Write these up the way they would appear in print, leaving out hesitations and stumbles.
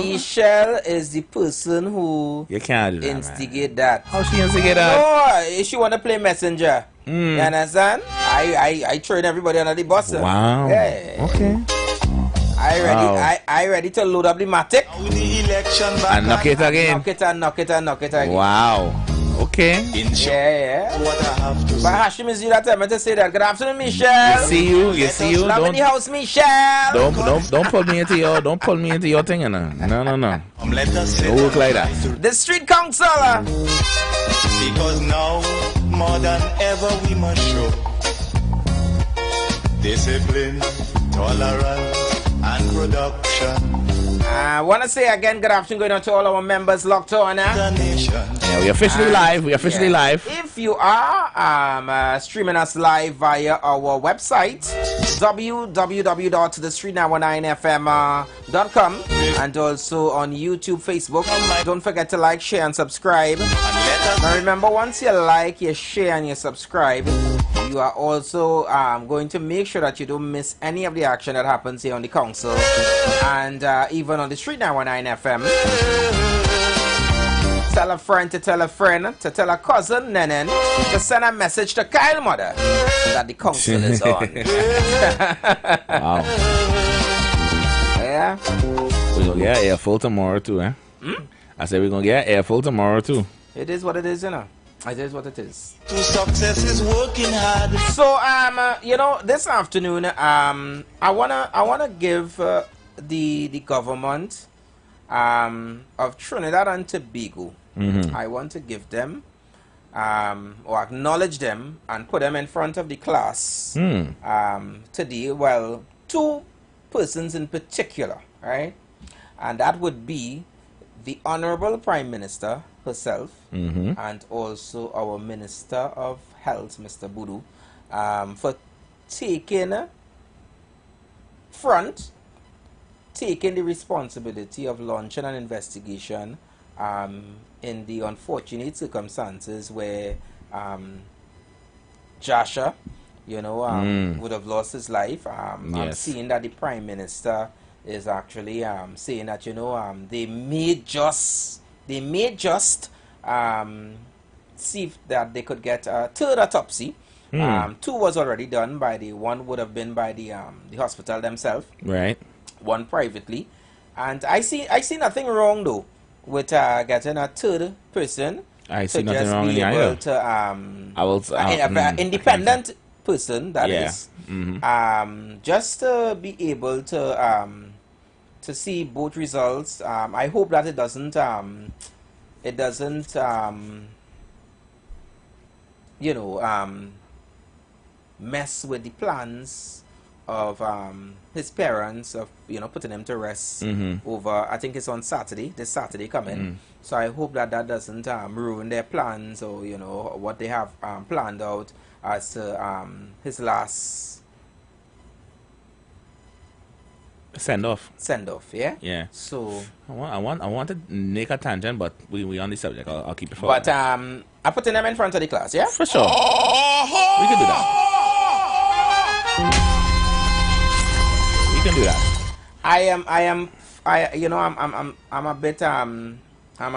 Michelle is the person who You can't do that, instigate that. How she instigate that? No, she want to play messenger. You understand? I train everybody under the bus. Wow. Yeah. Okay. I ready to load up the matic. And knock it again. Knock it again. Wow. Okay. Yeah. But Hashim is you that time to say that. Good afternoon, Michelle. You see you. Love in the house, Michelle. Don't pull me into your thing, no. Don't work like that. The street counselor. Because now more than ever we must show discipline, tolerance, and production. I want to say again, good afternoon going on to all our members locked on. Yeah, we officially live. Live. If you are streaming us live via our website, www.thestreet919fm.com, and also on YouTube, Facebook. Don't forget to like, share, and subscribe. Now remember, once you like, you share, and you subscribe, you are also going to make sure that you don't miss any of the action that happens here on the council and even on the Street 919 FM. Tell a friend to tell a friend to tell a cousin, Nenen, to send a message to Kyle mother that the council is on. Wow. Yeah. We're going to get air full tomorrow too, eh? I said we're going to get air full tomorrow too. It is what it is, you know. It is what it is. To success is working hard. So, you know, this afternoon, I wanna give the government of Trinidad and Tobago. I want to give them or acknowledge them and put them in front of the class today. Well, two persons in particular, right? And that would be the Honorable Prime Minister herself and also our Minister of Health, Mr. Boodoo, for taking the responsibility of launching an investigation in the unfortunate circumstances where Joshua, you know, would have lost his life. I'm seeing that the Prime Minister is actually saying that, you know, they may just see if that they could get a third autopsy. Two was already done by one would have been by the hospital themselves, right? One privately, and I see nothing wrong though with getting a third person. I see nothing wrong in either. Independent person that is just to be able to see both results. I hope that it doesn't you know, mess with the plans of his parents of, you know, putting him to rest over, I think it's on Saturday, this Saturday coming. So I hope that doesn't ruin their plans, or, you know, what they have planned out as to his last send off, yeah. So I want to make a tangent, but we on the subject. I'll keep it for. But I putting them in front of the class, yeah, for sure. We can do that. We can do that. You know, I'm a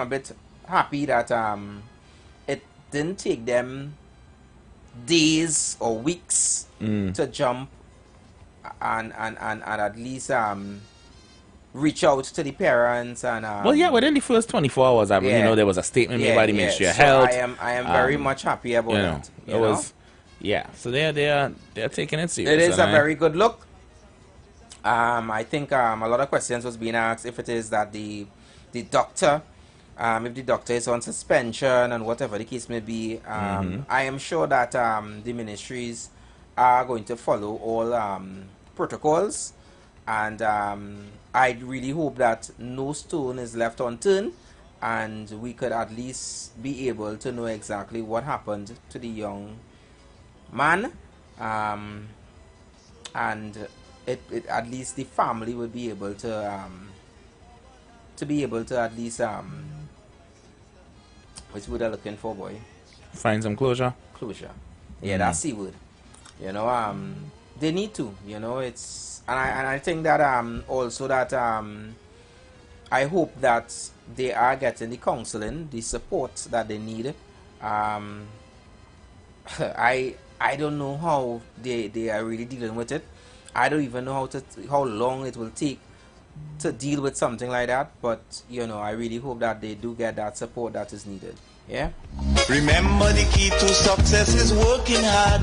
bit happy that it didn't take them days or weeks to jump and at least reach out to the parents and well, yeah, within the first 24 hours, you know, there was a statement made by the Ministry of Health. I am very much happy about that. It was, yeah. So they're taking it serious. It is a very good look. I think a lot of questions was being asked if it is that the doctor, if the doctor is on suspension and whatever the case may be. I am sure that the ministries are going to follow all protocols, and I really hope that no stone is left unturned, and we could at least be able to know exactly what happened to the young man, and it at least the family would be able to at least which word are looking for, boy? Find some closure. Yeah, that's the word. You know, they need to. You know, it's and I think that also that I hope that they are getting the counseling, the support that they need. I don't know how they are really dealing with it. I don't even know how long it will take to deal with something like that. But you know, I really hope that they do get that support that is needed. Yeah. Remember, the key to success is working hard.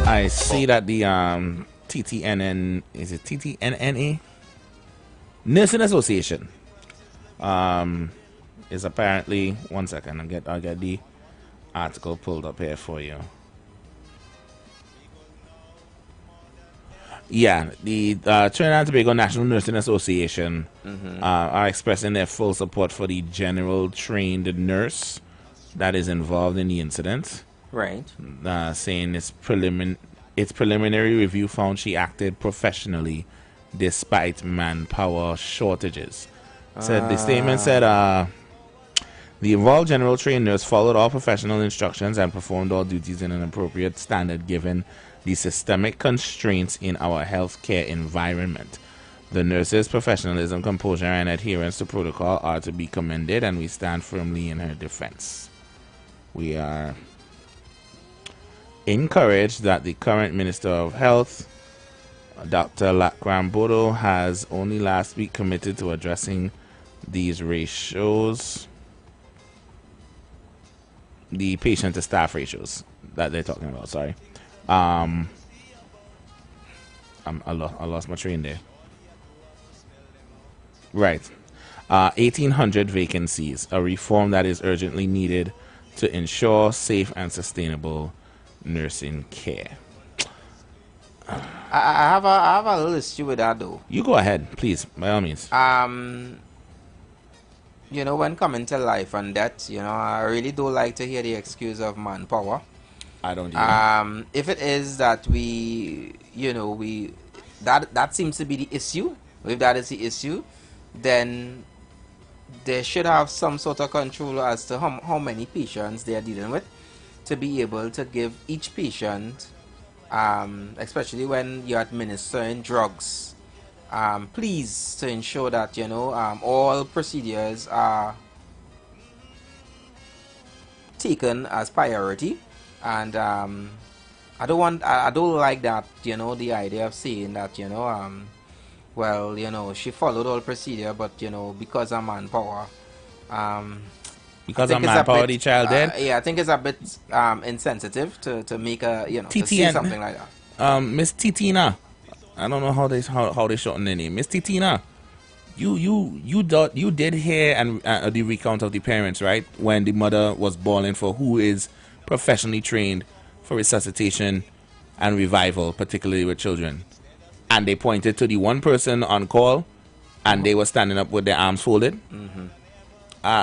I see that the TTNN, is it TTNNA? Nursing Association is apparently, one second, I'll get the article pulled up here for you. Yeah, the Trinidad and Tobago National Nursing Association are expressing their full support for the general trained nurse that is involved in the incident. Right. Saying its preliminary review found she acted professionally despite manpower shortages. Said the statement said the involved general trained nurse followed all professional instructions and performed all duties in an appropriate standard given the systemic constraints in our healthcare environment. The nurse's professionalism, composure, and adherence to protocol are to be commended, and we stand firmly in her defense. We are encouraged that the current Minister of Health, Dr. Lakram Bodo, has only last week committed to addressing these ratios, the patient to staff ratios that they're talking about. Sorry. I lost my train there. Right. 1,800 vacancies, a reform that is urgently needed to ensure safe and sustainable nursing care. I have a little issue with that though. You go ahead, please, by all means. You know, when coming to life and death, you know, I really don't like to hear the excuse of manpower. I don't either. If it is that that seems to be the issue. If that is the issue, then they should have some sort of control as to how many patients they are dealing with, to be able to give each patient, especially when you're administering drugs, please to ensure that all procedures are taken as priority. And I don't like that, the idea of saying that, she followed all procedure, but because of manpower, because of manpower, the child dead. Yeah, I think it's a bit insensitive to make a to say something like that. Miss Titina, I don't know how they shorten their name. Miss Titina, you did hear and the recount of the parents, right, when the mother was bawling for who is professionally trained for resuscitation and revival, particularly with children, and they pointed to the one person on call, and they were standing up with their arms folded.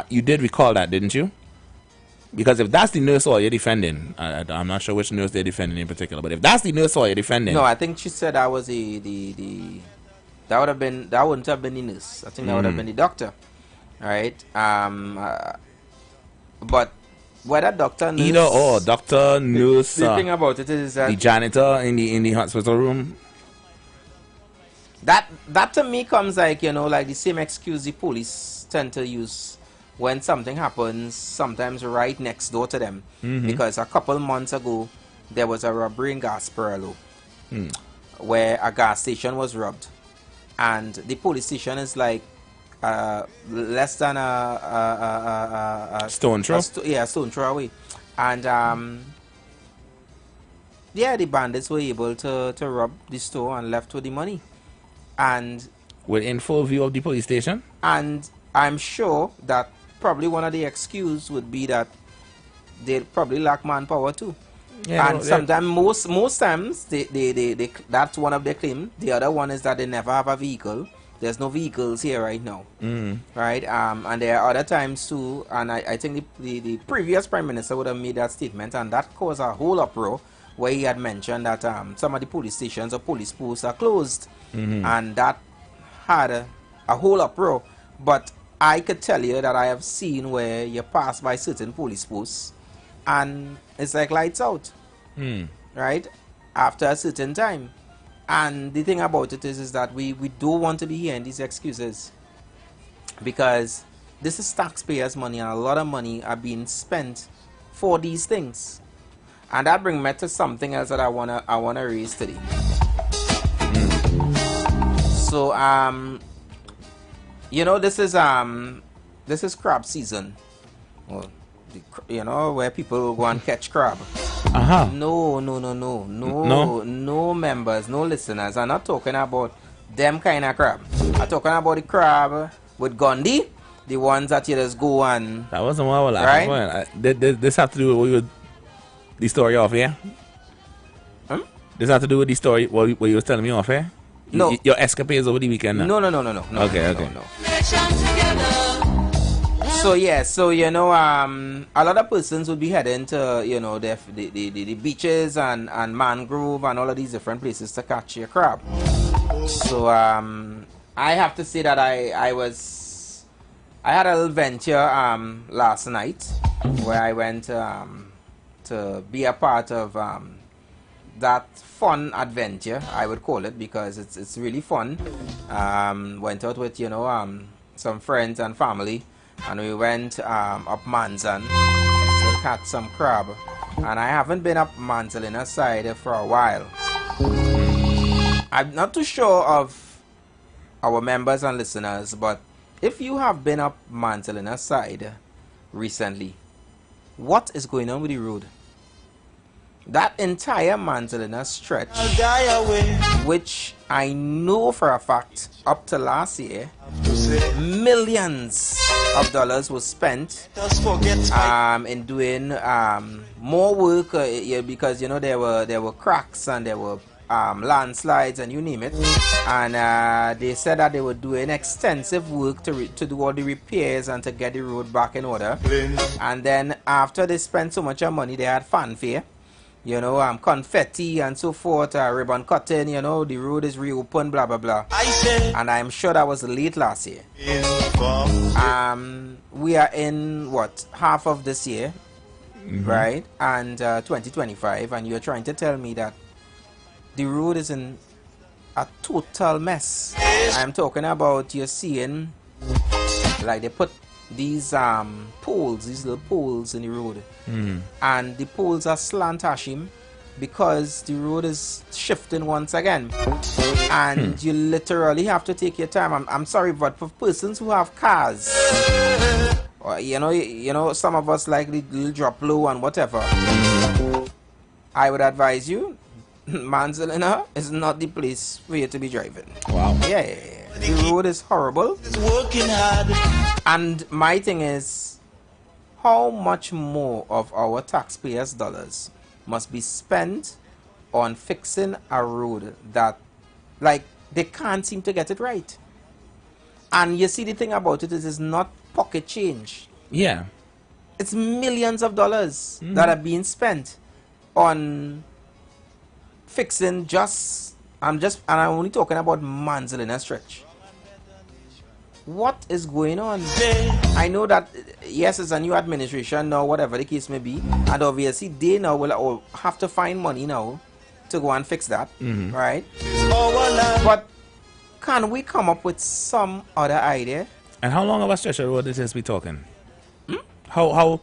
You did recall that, didn't you? Because if that's the nurse or you're defending, I'm not sure which nurse they're defending in particular, but if that's the nurse or you're defending, no, I think she said that was that wouldn't have been the nurse. I think that would have been the doctor, right? But whether doctor, nurse, either or, doctor, nurse. The thing about it is that the janitor in the hospital room. That to me comes like like the same excuse the police tend to use when something happens, sometimes right next door to them. Because a couple months ago there was a robbery in Gasparilla, where a gas station was robbed, and the police station is like less than a stone throw. Stone throw away, and the bandits were able to rob the store and left with the money, and within full view of the police station. And I'm sure that probably one of the excuses would be that they probably lack manpower too. Yeah, and sometimes, most times, they that's one of their claims. The other one is that they never have a vehicle. There's no vehicles here right now, right? And there are other times too. And I think the previous prime minister would have made that statement, and that caused a whole uproar, where he had mentioned that some of the police stations or police posts are closed, and that had a whole uproar. But I could tell you that I have seen where you pass by certain police posts and it's like lights out, right? After a certain time. And the thing about it is that we don't want to be hearing these excuses, because this is taxpayers' money, and a lot of money are being spent for these things. And that brings me to something else that I wanna raise today. So you know, this is crab season. Well, you know, where people go and catch crab. No, members, no listeners. I'm not talking about them kind of crab. I'm talking about the crab with Gandhi, the ones that you just go and... That wasn't what I was laughing for. This have to do with the story off here? This have to do with the story what you was telling me off here? No. Your escapades over the weekend now? No. Okay. No. So yeah, so you know, a lot of persons would be heading to, you know, the beaches and mangrove and all of these different places to catch your crab. So I have to say that I had a little venture last night where I went to be a part of that fun adventure, I would call it, because it's really fun. Went out with, you know, some friends and family, and we went up Manzan to catch some crab. And I haven't been up Manzalina side for a while. I'm not too sure of our members and listeners, but if you have been up Manzalina side recently, what is going on with the road? That entire Manzalina stretch, which I know for a fact up to last year, millions of dollars was spent in doing more work, because you know there were cracks and there were landslides and you name it, and they said that they were doing extensive work to do all the repairs and to get the road back in order. And then after they spent so much money, they had fanfare, you know, confetti and so forth, ribbon cutting, you know, the road is reopened, blah blah blah. And I'm sure that was late last year. We are in what, half of this year, right? And 2025, and you're trying to tell me that the road is in a total mess. I'm talking about, you're seeing like they put these poles, these little poles in the road, and the poles are slant, Hashim, because the road is shifting once again, and you literally have to take your time. I'm sorry, but for persons who have cars, or you know, some of us like the little drop low and whatever, I would advise you, Manzalina is not the place for you to be driving. Wow. Yeah. The road is horrible. And my thing is, how much more of our taxpayers' dollars must be spent on fixing a road that, like, they can't seem to get it right? And you see, the thing about it is, it's not pocket change. Yeah. It's millions of dollars that are being spent on fixing I'm only talking about Manzalina stretch. What is going on? I know that, yes, it's a new administration now, whatever the case may be, and obviously they now will have to find money now to go and fix that, right? But can we come up with some other idea? And how long of a stretch of road is we talking? How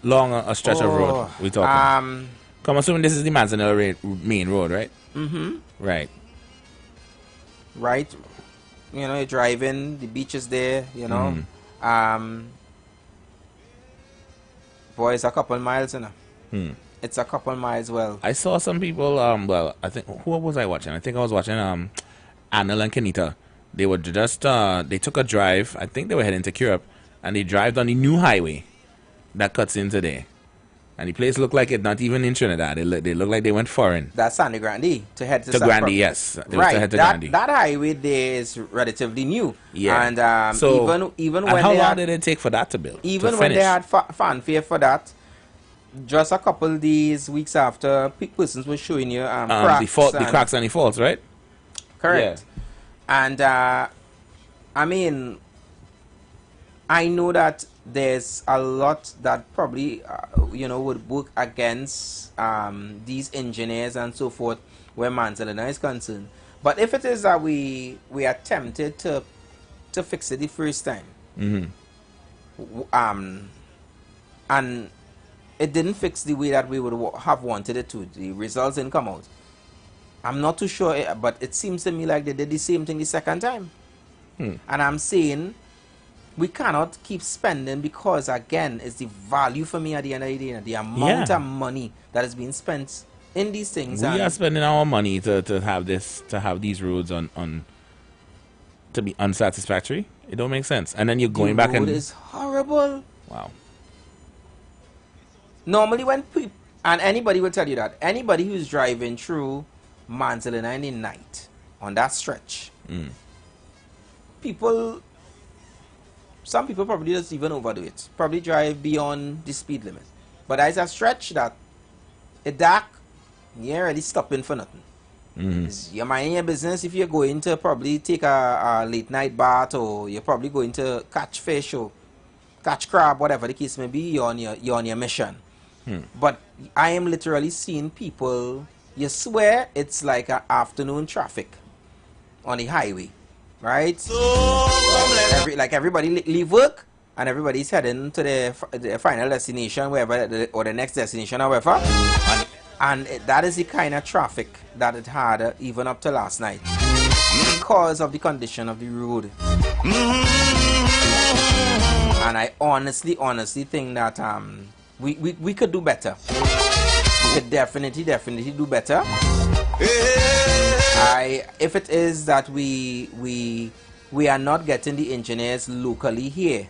long a stretch of road we talking? Come assuming this is the Manzanilla main road, right? Right. You know, you're driving, the beach is there, you know. Boy, it's a couple miles, you know. It's a couple miles, well. I saw some people, well, I think, who was I watching? I think I was watching Anil and Kenita. They were just, they took a drive, I think they were heading to Europe, and they drove on the new highway that cuts into there. And the place looked like it not even in Trinidad. They look like they went foreign. That's Sandy Grande to head to Grande, yes. Right. To head to Grande. That highway there is relatively new. Yeah. And so, even and when how long did it take for that to build? Even when they had fanfare for that, just a couple days, weeks after, persons were showing you cracks. The cracks and the faults, right? Correct. Yeah. And I mean, I know that there's a lot that probably you know, would work against these engineers and so forth where Manzalina is concerned. But if it is that we attempted to fix it the first time, and it didn't fix the way that we would have wanted it to, the results didn't come out. I'm not too sure, but it seems to me like they did the same thing the second time. And I'm saying we cannot keep spending, because again, it's the value for me at the end of the day, the amount of money that is being spent in these things. We are spending our money to have these roads on to be unsatisfactory. It don't make sense. And then you're going back and... The road is horrible. Wow. Normally when people... And anybody will tell you that. Anybody who's driving through Manzalina in the night, on that stretch, some people probably just even overdo it. Probably drive beyond the speed limit. But there's a stretch that it's dark, you're already stopping for nothing. You're minding your business if you're going to probably take a late night bath, or you're probably going to catch fish or catch crab, whatever the case may be, you're on your mission. But I am literally seeing people, you swear it's like an afternoon traffic on the highway, right? Like everybody leave work and everybody's heading to the final destination, wherever, or the next destination, however. And that is the kind of traffic that it had even up to last night, because of the condition of the road. And I honestly think that we could do better. We could definitely do better. If it is that we are not getting the engineers locally here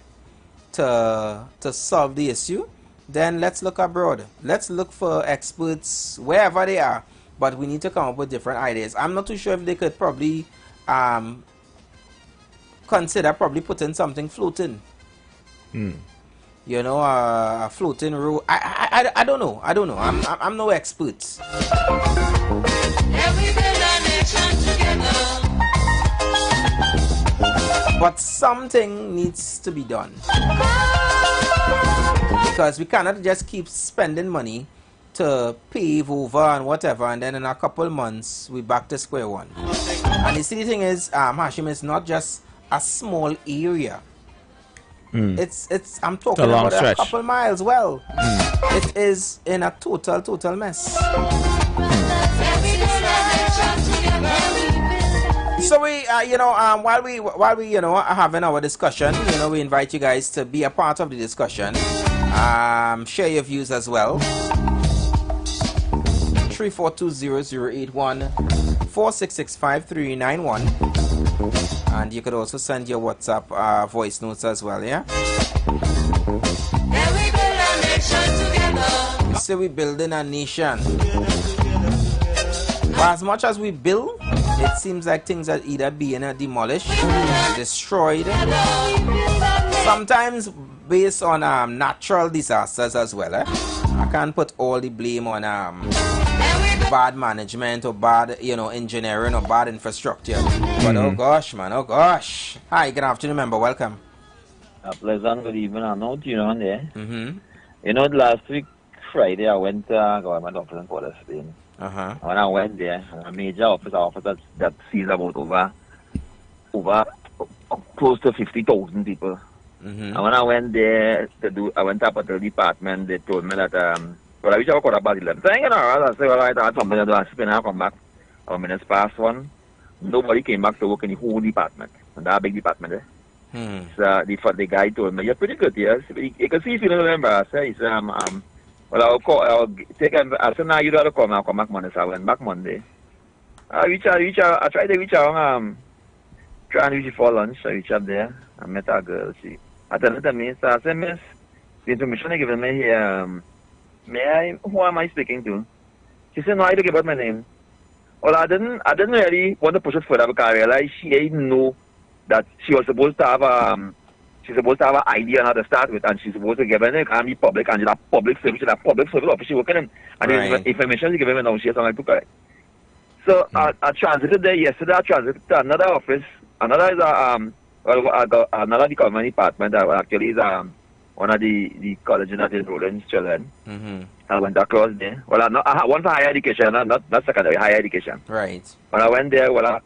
to solve the issue, then let's look abroad. Let's look for experts wherever they are. But we need to come up with different ideas. I'm not too sure if they could probably consider putting something floating. You know, a floating road. I don't know. I'm no expert. But something needs to be done. Because we cannot just keep spending money to pave over and whatever, and then in a couple months we're back to square one. And the silly thing is, Hashim, it's not just a small area. It's I'm talking about a couple miles. Well, it is in a total mess. So we, while we are having our discussion, we invite you guys to be a part of the discussion. Share your views as well. 3420081 4665391, and you could also send your WhatsApp voice notes as well. Yeah. So we building a nation. But as much as we build, it seems like things are either being demolished, destroyed, sometimes based on natural disasters as well. I can't put all the blame on bad management or bad engineering or bad infrastructure. But oh gosh, man, oh gosh. Hi, good afternoon, member. Welcome. A pleasant good evening. I know you on there. Last week Friday I went to government office in Port of Spain. When I went there, a major office that sees about over close to 50,000 people. And when I went there I went up at the department. They told me that well, I wish I could have about 11. So I said, all right, I had something to do. I spent I come back 1 past 1. Nobody came back to work in the whole department. And that big department there. So the guy told me, you're pretty good, yes. You can see if you don't remember. I said, he said, well, I'll take him. I said, no, you don't have to come. I'll come back Monday. So I went back Monday. I tried to reach out, trying to reach for lunch. I reached up there. I met a girl. She attended to me. So I said, miss, the information they given me here, who am I speaking to? She said, no, I don't give out my name. Well, I didn't really want to push it further because I realized she didn't know that she was supposed to have an idea on how to start with, and she's supposed to give it and be public, and she's a public service, she's a public service officer working in, and the information she gave me now, she has something to correct. So I transited there yesterday. I transited to another office. Another is another government department that actually is one of the colleges that is enrolling children. I went across there. Well, I had one for higher education, not secondary, higher education. Right. When I went there, I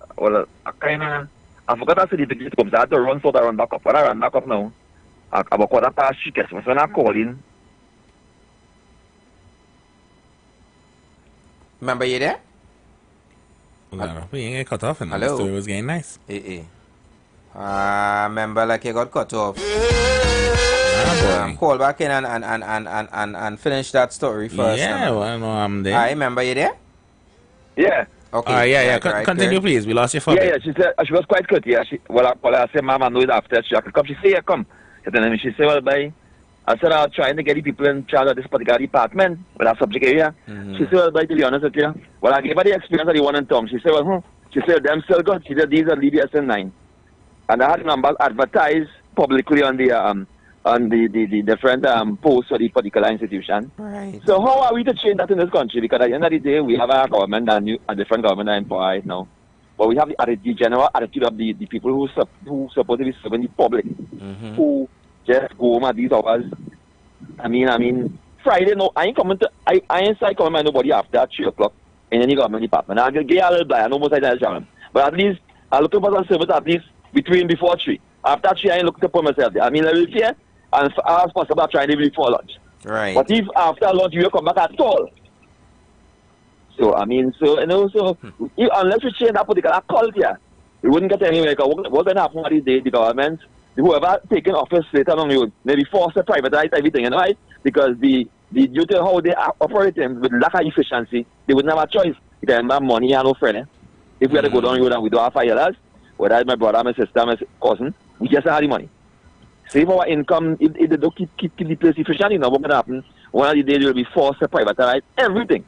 kind of, I forgot to see the ticket comes. I had to run so that I run back up. When I run back up now, about 3:15, so when I call in. Remember you there? No, we ain't get cut off, and the Hello? story was getting nice. Remember like you got cut off. Ah, boy. Call back in and finish that story first. Yeah, well, no, I'm there. I remember you there? Yeah. Okay. Yeah. Right, Continue, good. please. We lost you for a Yeah, bit. she said, she was quite good, yeah. I said, Mama, I know it after. She could come. She said, yeah, come. She said, well, bye. I said, I'm trying to get the people in charge of this particular department with our subject area. She said, well, bye, to be honest with you. Well, I gave her the experience of the one in Tom. She said, well, She said, them still good. She said, these are lead SN9. And I had numbers advertised publicly on the different posts for the particular institution. Right. So how are we to change that in this country? Because at the end of the day, we have a government, a different government in power right now. But we have the general attitude of the people who supposed to be serving the public, who just go home at these hours. I mean, Friday, no, I ain't inside coming by nobody after 3 o'clock in any government department. I can get a little blind, I know most of the time, but at least I'm looking for some service at least before 3. After 3, I ain't looking to put myself there. I mean, I will care, and as possible, I'm trying to leave before lunch. Right. But if after lunch you will come back at all. So, I mean, unless we change that particular culture, we wouldn't get anywhere. Because what's going to happen is the government, whoever taking office later on, you maybe forced to privatize everything, right? Because due to how they are operating with lack of efficiency, they wouldn't have a choice. They have money and no friend. If we had to go down the road and we don't have $5, whether it's my brother, my sister, my cousin, we just have the money. Save our income, if they don't keep the place efficient, what's going to happen? One of the days they will be forced to privatize everything.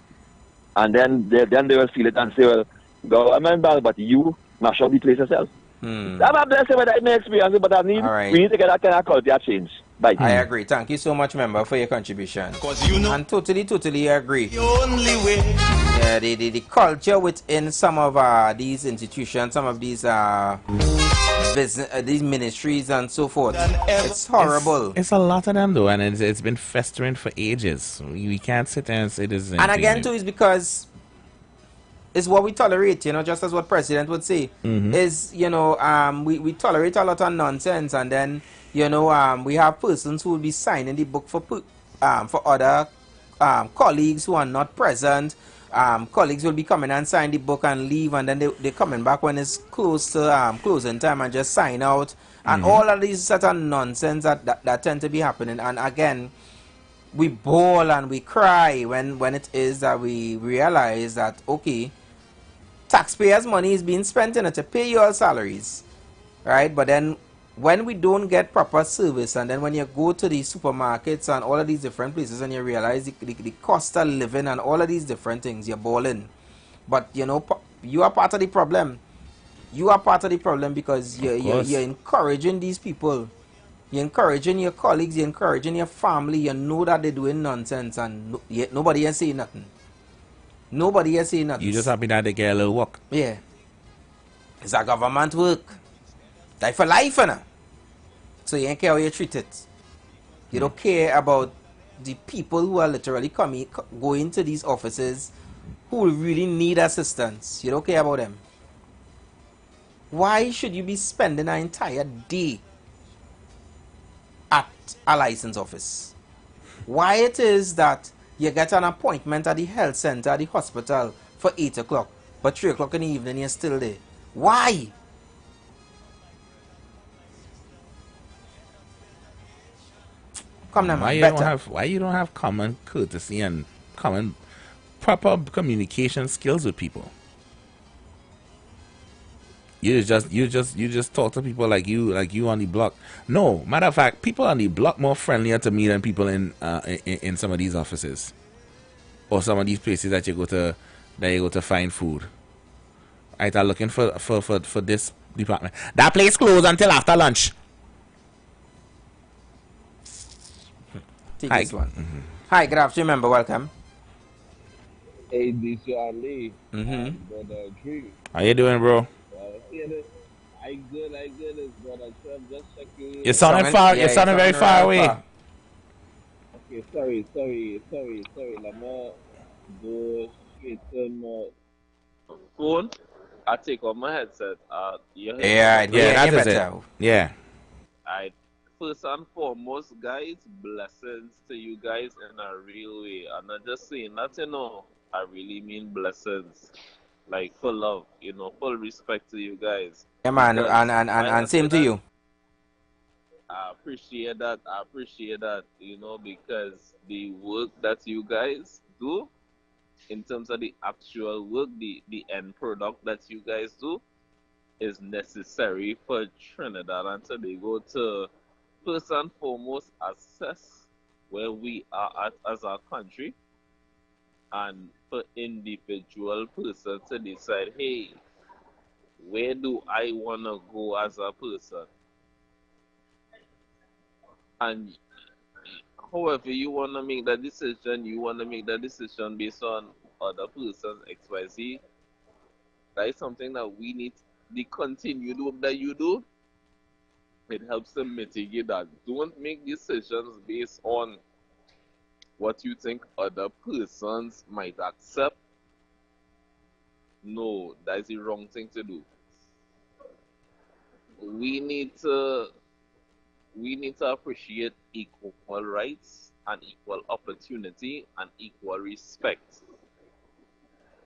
And then they will feel it and say, well, government bad, but you mash up the place yourself. I'm not blessed with that experience, but we need to get that kind of culture change. Bye. I agree. Thank you so much, member, for your contribution. And totally agree. The only way. Yeah, the culture within some of these institutions, some of these business, these ministries and so forth, it's horrible. It's a lot of them though, and it's been festering for ages. We can't sit there and say this. And again, too, is because it's what we tolerate. Just as what President would say is, we tolerate a lot of nonsense, and then we have persons who will be signing the book for other colleagues who are not present. Colleagues will be coming and sign the book and leave, and then they're coming back when it's close to closing time and just sign out. And all of these sort of nonsense that tend to be happening. And again, we bawl and we cry when it is that we realize that, okay, taxpayers' money is being spent in it to pay your salaries, right? But then when we don't get proper service, and then when you go to the supermarkets and all of these different places and you realize the cost of living and all of these different things, you're balling. But you are part of the problem. You are part of the problem because you're encouraging these people. You're encouraging your colleagues, you're encouraging your family. You know that they're doing nonsense, and nobody is saying nothing. Nobody is saying nothing. You just happy that they get a little work. Yeah. It's a government work. Like for life, so you don't care how you treat it. You don't care about the people who are literally going to these offices who really need assistance. You don't care about them. Why should you be spending an entire day at a license office? Why it is that you get an appointment at the health center, at the hospital for 8 o'clock, but 3 o'clock in the evening you're still there? Why? Come now, man. Why you don't have common courtesy and common proper communication skills with people? You just talk to people like you on the block. No, matter of fact, people on the block more friendlier to me than people in some of these offices or some of these places that you go to find food. Right, I'm looking for this department. That place closed until after lunch. Hi. This one. Hi, good afternoon, member. Welcome. Hey, DC Ali. Brother Drew. How you doing, bro? I good. It's brother Trev. Just checking. You're sounding far. You're sounding very far away. Okay, Okay, sorry. Let me go straight to my phone. I take off my headset. You hear me Yeah, better? Yeah, yeah, that is it. better. Yeah. I first and foremost, guys, blessings to you guys in a real way. I'm not just saying that, I really mean blessings. Like full love, full respect to you guys. Yeah, man, Because why I and say same to that, you. I appreciate that. Because the work that you guys do in terms of the actual work, the end product that you guys do is necessary for Trinidad and Tobago to first and foremost assess where we are at as a country, and for individual person to decide, hey, where do I want to go as a person? And however you want to make that decision, based on other person's XYZ. That is something that we need. The continued work that you do, it helps to mitigate that. Don't make decisions based on what you think other persons might accept. No, that is the wrong thing to do. We need to appreciate equal rights and equal opportunity and equal respect.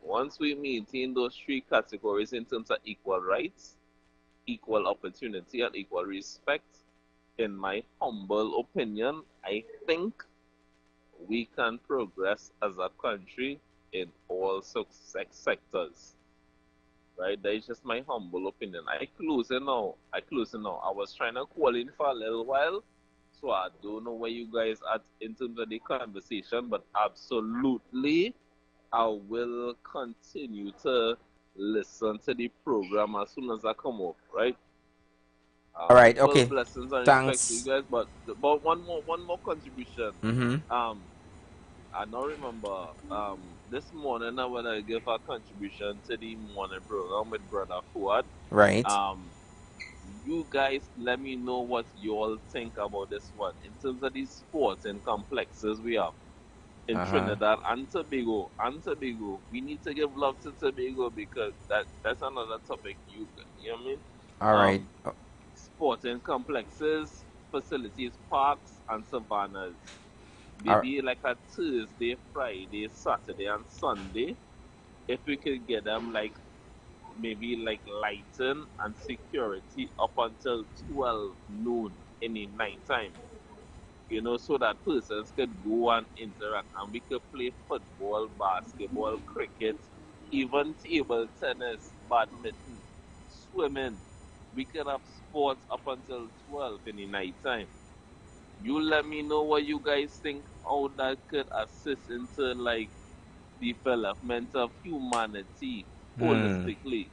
Once we maintain those three categories in terms of equal rights, equal opportunity, and equal respect, in my humble opinion, I think we can progress as a country in all sectors. Right? That is just my humble opinion. I close it now. I was trying to call in for a little while, so I don't know where you guys are in terms of the conversation, but absolutely, I will continue to listen to the program as soon as I come up, right? All right, okay. Blessings and Thanks. respect to you guys, but one more contribution. I don't remember. This morning I want to give a contribution to the morning program with Brother Fuad. Right. You guys, let me know what you all think about this one in terms of these sports and complexes we have in Trinidad and Tobago. We need to give love to Tobago because that's another topic. You know what I mean? All right. Sporting complexes, facilities, parks, and savannas. Maybe like a Thursday, Friday, Saturday, and Sunday. If we could get them maybe lighten and security up until 12 noon in the night time. So that persons could go and interact, and we could play football, basketball, cricket, even table tennis, badminton, swimming. We could have sports up until 12 in the night time. You let me know what you guys think, how that could assist into development of humanity holistically.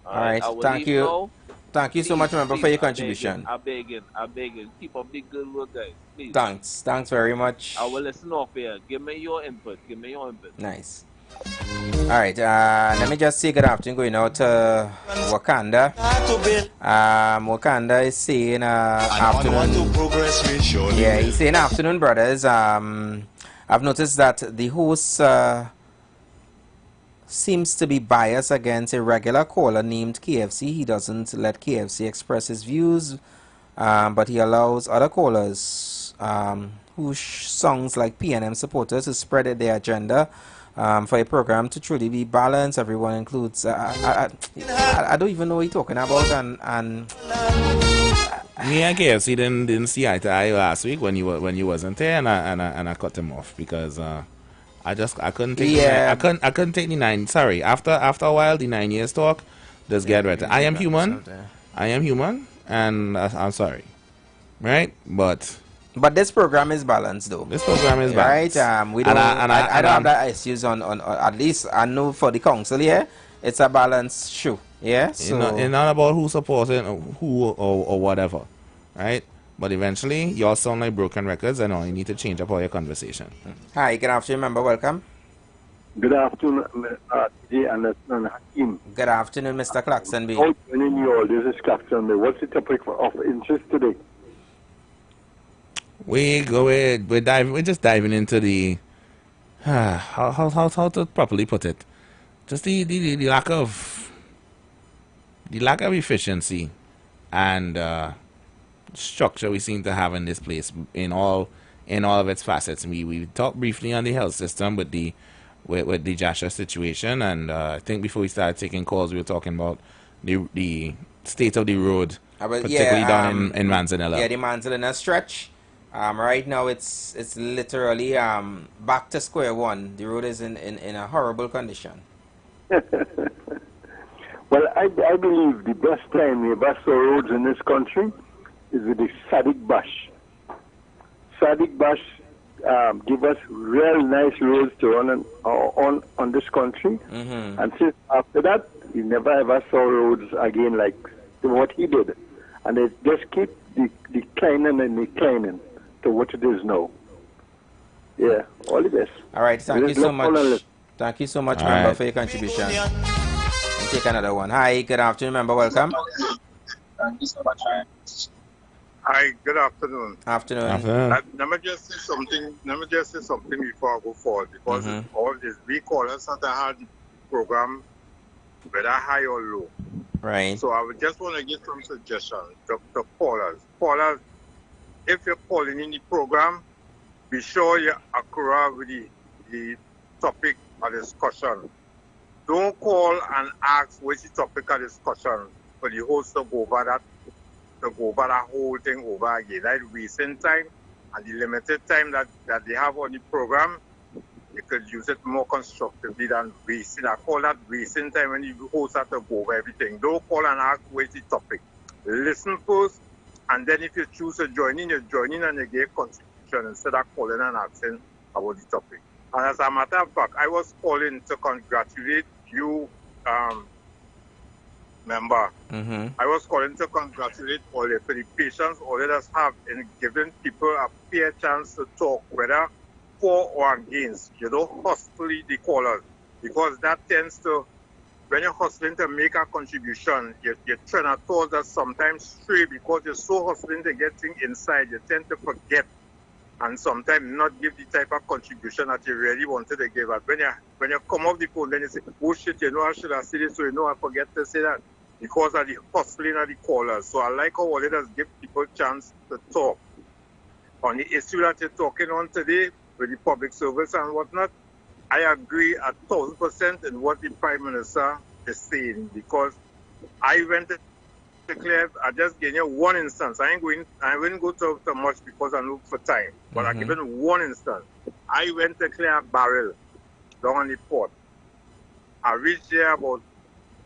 All right. Thank you. Now. Thank you so much, remember, for your contribution. I beg it. Keep up the good work, guys. Please. Thanks very much. I will listen off here. Give me your input. Nice. All right. Let me just say good afternoon going out to Wakanda. Wakanda is saying afternoon. Yeah, he's saying afternoon, brothers. I've noticed that the host seems to be biased against a regular caller named KFC. He doesn't let KFC express his views, but he allows other callers who songs like PNM supporters to spread their agenda. For a program to truly be balanced, everyone includes. I don't even know what you're talking about, and me and KFC didn't see eye to eye last week when you wasn't there, and I cut him off because I couldn't take I couldn't take the 9. Sorry, after a while the 9 years talk just get right. I am human, and I'm sorry, right? But this program is balanced, though. This program is balanced. Right? We don't. I don't have that issues on. At least I know for the council here, it's a balanced show. Yeah. So it's not about who supporting who or whatever, right? But eventually, y'all sound like broken records, and all you need to change up all your conversation. Hi, good afternoon, member. Welcome. Good afternoon, DJ and Hakim. Good afternoon, Mr. Clarkson B. This is Clarkson B. What's the topic of interest today? We're just diving into the how to properly put it. Just the lack of efficiency and structure we seem to have in this place in all of its facets. We talked briefly on the health system with the Joshua situation, and I think before we started taking calls, we were talking about the state of the road, particularly down in Manzanilla. Yeah, the Manzanilla stretch. Right now it's literally back to square one. The road is in a horrible condition. Well, I believe the best time we bust our roads in this country is with the Sadiq Bash. Sadiq Bash give us real nice roads to run on this country. And since after that, we never ever saw roads again like what he did. And they just keep declining and declining to what it is now. Yeah, all the best. All right, thank you so much. Thank you so much, member, for your contribution. We'll take another one. Hi, good afternoon, member. Welcome. Thank you so much. Hi, good afternoon. Afternoon. Let me just say something before I go forward, because all this we call us not had the program whether high or low. Right. So I would just want to give some suggestions to callers. Callers, if you're calling in the program, be sure you're accurate with the topic of discussion. Don't call and ask what's the topic of discussion for the host to go over that whole thing over again. That's wasting time, and the limited time that they have on the program, you could use it more constructively than wasting. I call that wasting time when you host have to go over everything. Don't call and ask what's the topic. Listen first, and then if you choose to join in, you join in and you give contribution instead of calling and asking about the topic. And as a matter of fact, I was calling to congratulate you, member. I was calling to congratulate all you for the patience all of us have in giving people a fair chance to talk, whether for or against. You don't hustle the callers, because that tends to, when you're hustling to make a contribution, your train of thought that sometimes stray because you're so hustling to get things inside, you tend to forget and sometimes not give the type of contribution that you really wanted to give. But when you come off the phone, then you say, oh shit, you know I should have said it, so you know I forget to say that, because of the hustling of the callers. So I like how all it does give people a chance to talk on the issue that you're talking on today with the public service and whatnot. I agree 1,000% in what the Prime Minister is saying, because I went to declare, I just gave you one instance. I wouldn't go to much because I look for time, but I give you one instance. I went to clear a barrel down on the port. I reached there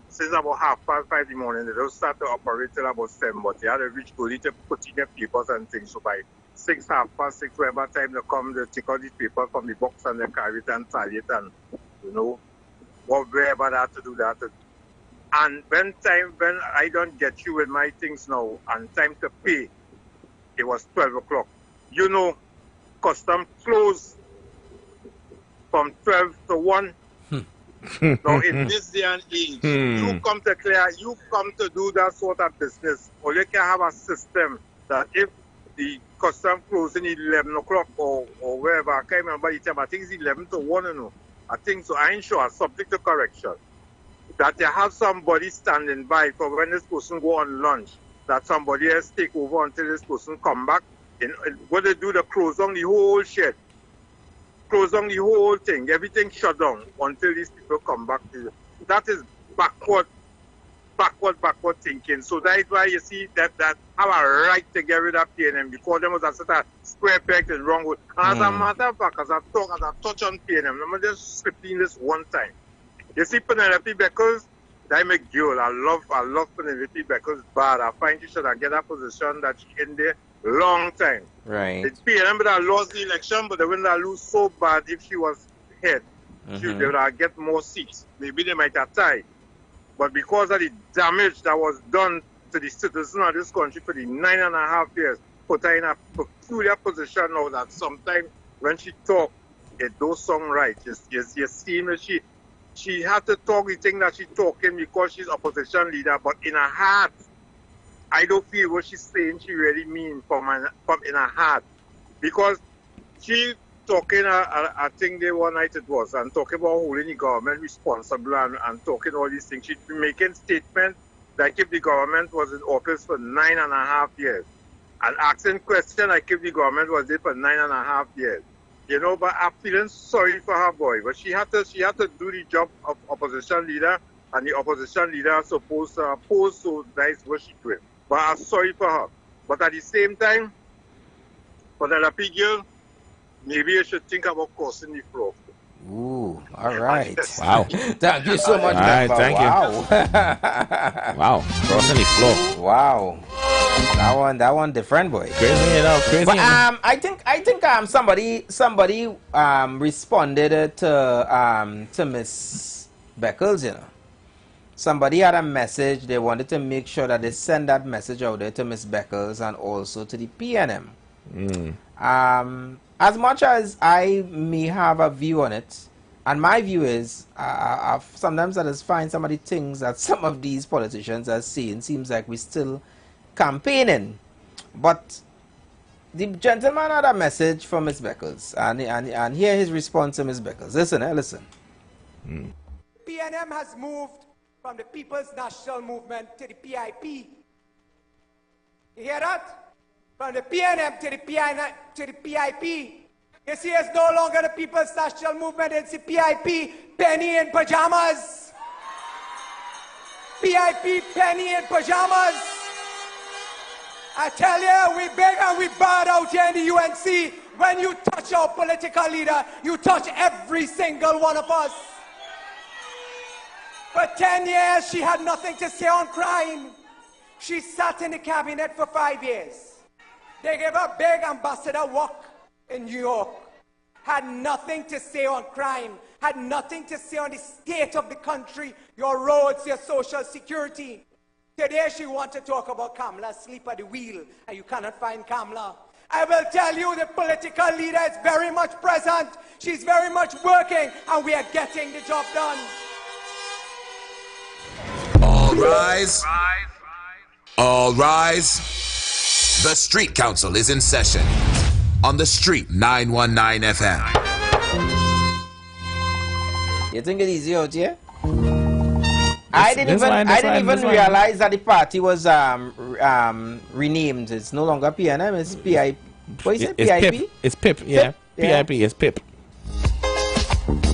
since about 5:30 in the morning. They don't start to operate till about 7, but they had to reach Goli to put in their papers and things. So by 6, 6:30, whatever time they come, they take out the paper from the box and they carry it and tally it and, wherever they have to do that. And when I don't get you with my things now and time to pay, it was 12 o'clock. Custom closed from 12 to 1. Now, in this day and age, you come to do that sort of business, or you can have a system that if the custom closing 11 o'clock or wherever, I can't remember the time, I think it's 11 to 1, I think so. I ain't sure, subject to correction. That you have somebody standing by for when this person go on lunch, that somebody else take over until this person come back. And what they do, they close down the whole shed, close down the whole thing, everything shut down until these people come back. That is backward thinking. So that's why you see that have a right to get rid of PNM, because there was a sort of square peg and wrong wood. And as a matter of fact, as I touch on PNM, let me just slip in this one time. You see, Penelope Beckles, I'm a girl. I love Penelope Beckles bad. I find she should have get a position that she in there long time. Right. It's PNM that lost the election, but they wouldn't have lose so bad if she was head. They would have get more seats. Maybe they might have tied. But because of the damage that was done to the citizens of this country for the 9.5 years, put her in a peculiar position now that sometimes when she talk, it don't sound right. You see me, she had to talk the thing that she's talking because she's opposition leader, but in her heart, I don't feel what she's saying she really means from in her heart. because she talking, I think they one night it was, and talking about holding the government responsible and talking all these things. She's been making statements like if the government was in office for 9.5 years, and asking questions like if the government was there for 9.5 years. You know, but I'm feeling sorry for her, boy. But she had to do the job of opposition leader, and the opposition leader is supposed to oppose, so that is what she doing. But I'm sorry for her. But at the same time, for the Lapi girl, maybe you should think about crossing the floor. Ooh, all right. Wow. Thank you so much, All right, Member. thank you. Wow. Wow. Crossing the floor. Wow. That one different, boy. Crazy enough, crazy But enough. I think somebody responded to Miss Beckles, you know. Somebody had a message. They wanted to make sure that they send that message out there to Miss Beckles and also to the PNM. As much as I may have a view on it, and my view is, sometimes I just find some of the things that some of these politicians are saying seems like we're still campaigning. But the gentleman had a message from Miss Beckles, and here his response to Miss Beckles. Listen, listen. PNM has moved from the People's National Movement to the PIP. You hear that? From the PNM to the PIP. You see, it's no longer the People's National Movement, it's the PIP, penny in pajamas. PIP, penny in pajamas. I tell you, we beg and we bad out here in the UNC. When you touch our political leader, you touch every single one of us. For 10 years, she had nothing to say on crime. She sat in the cabinet for 5 years. They gave her big ambassador work in New York. Had nothing to say on crime. Had nothing to say on the state of the country, your roads, your social security. Today she wants to talk about Kamala asleep at the wheel, and you cannot find Kamala. I will tell you, the political leader is very much present. She's very much working, and we are getting the job done. All rise. All rise. The Street Council is in session on the Street 919 FM. You think it's easy out here? I didn't even realize that the party was renamed. It's no longer PNM, it's PIP. What is it? PIP? It's PIP, yeah. Yeah. PIP is PIP.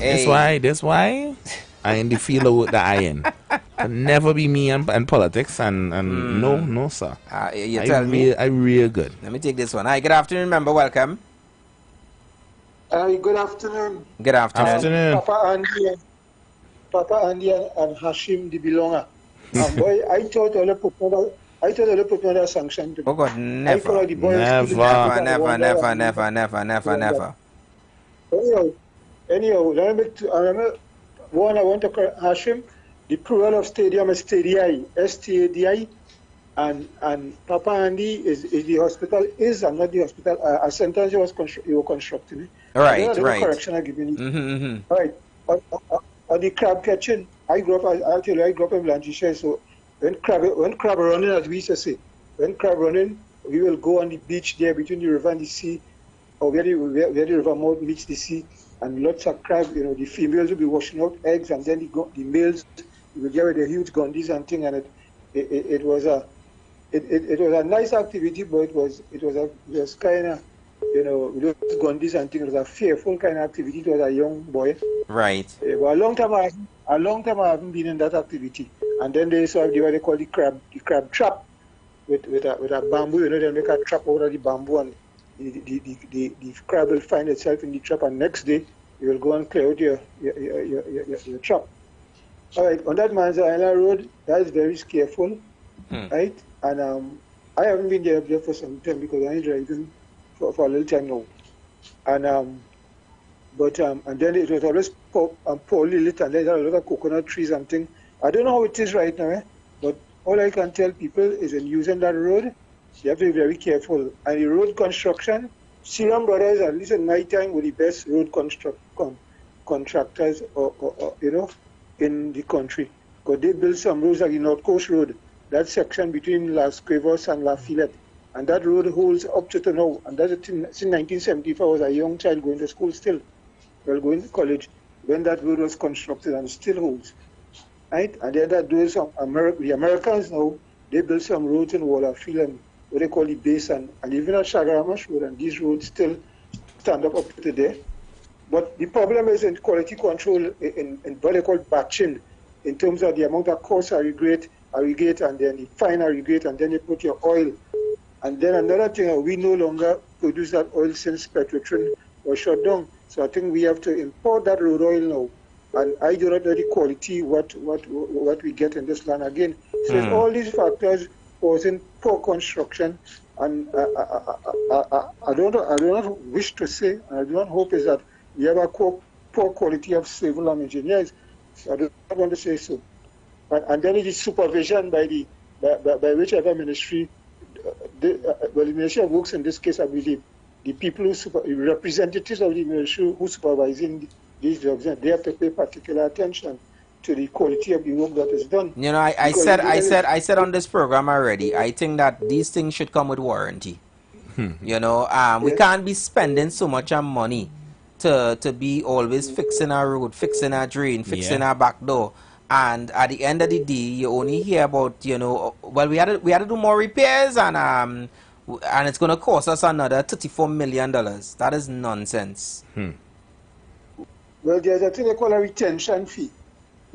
Hey. That's why I in the field that I in. Can never be me and politics and no sir. You tell me. I real good. Let me take this one. Hi, good afternoon, member. Welcome. Good afternoon. Good afternoon. Afternoon. Papa Andy and Hashim the Belonger. Boy, I thought all the put on a sanction. Oh God, never. Never. Anyhow, I remember one I want to call Hashim. The plural of stadium is stadi, S-T-A-D-I, and Papa Andy is the hospital and not the hospital. A sentence you were constructing. Right. Correction I give you. Right. On the crab catching, I grew up in Blanchard, so when crab running, as we used to say, when crab running, we will go on the beach there between the river and the sea, or where the river mouth meets the sea, and lots of crab, the females will be washing out eggs, and then the males will get with the huge gundis and thing, and it was a nice activity, but it was kind of, those gundis and things. It was a fearful kind of activity. It was a young boy. Right. But a long time I haven't been in that activity. And then they saw what they call the crab trap with a bamboo. They make a trap out of the bamboo, and the crab will find itself in the trap. And next day you will go and clear out your trap. All right. On that Manza Island Road, that is very scareful, right? And I haven't been there for some time because I'm driving for a little time now. And and then it was always poorly lit, and there are a lot of coconut trees and things. I don't know how it is right now, but all I can tell people is in using that road, you have to be very careful. And the road construction, Serum Brothers, at least in my time, were the best road contractors, in the country. Because they built some roads like the North Coast Road, that section between Las Cuevas and Lafayette, And that road holds up to now. And that's since 1974. I was a young child going to school still. Well, going to college when that road was constructed and still holds. Right? And then that doing the Americans now, they built some roads in Wallafield and what they call the Basin, and even at Chagaramash Road, and these roads still stand up to today. But the problem is in quality control, in what they call batching, in terms of the amount of coarse aggregate, and then the fine aggregate, and then you put your oil. And then another thing, we no longer produce that oil since Petrotrin was shut down. So I think we have to import that road oil now. And I do not know the quality what we get in this land again. So it's all these factors causing poor construction, and I don't wish to say, and I do not hope is that we have a poor quality of civil and engineers. So I don't want to say so. And then it is supervision by whichever ministry. The Ministry of Works in this case, I believe, the people representatives of the ministry who supervising these jobs, they have to pay particular attention to the quality of the work that is done. You know, I said on this program already, I think that these things should come with warranty. You know, we can't be spending so much money to be always fixing our road, fixing our drain, fixing our back door. And at the end of the day, you only hear about, you know, well, we had to do more repairs, and it's going to cost us another $34 million. That is nonsense. Well, there's a thing they call a retention fee,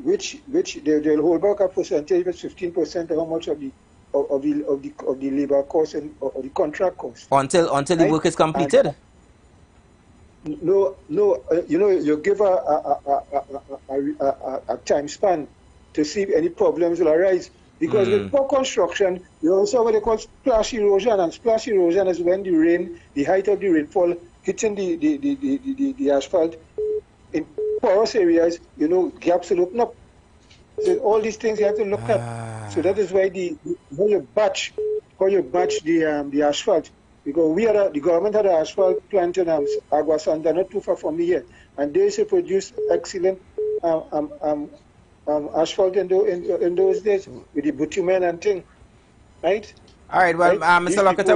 which they'll hold back a percentage, 15% of how much of the labor cost and of the contract cost until the work is completed. No, you know, you give a time span to see if any problems will arise. Because with poor construction, you also have what they call splash erosion, and splash erosion is when the height of the rainfall hitting the asphalt in porous areas, you know, gaps will open up. So all these things you have to look at. So that is why how you batch the asphalt. Because the government had an asphalt plant in Agua Santa, not too far from here, and they used to produce excellent asphalt in those days with the bitumen and thing, right? All right. Well, right? Mr. Lockett,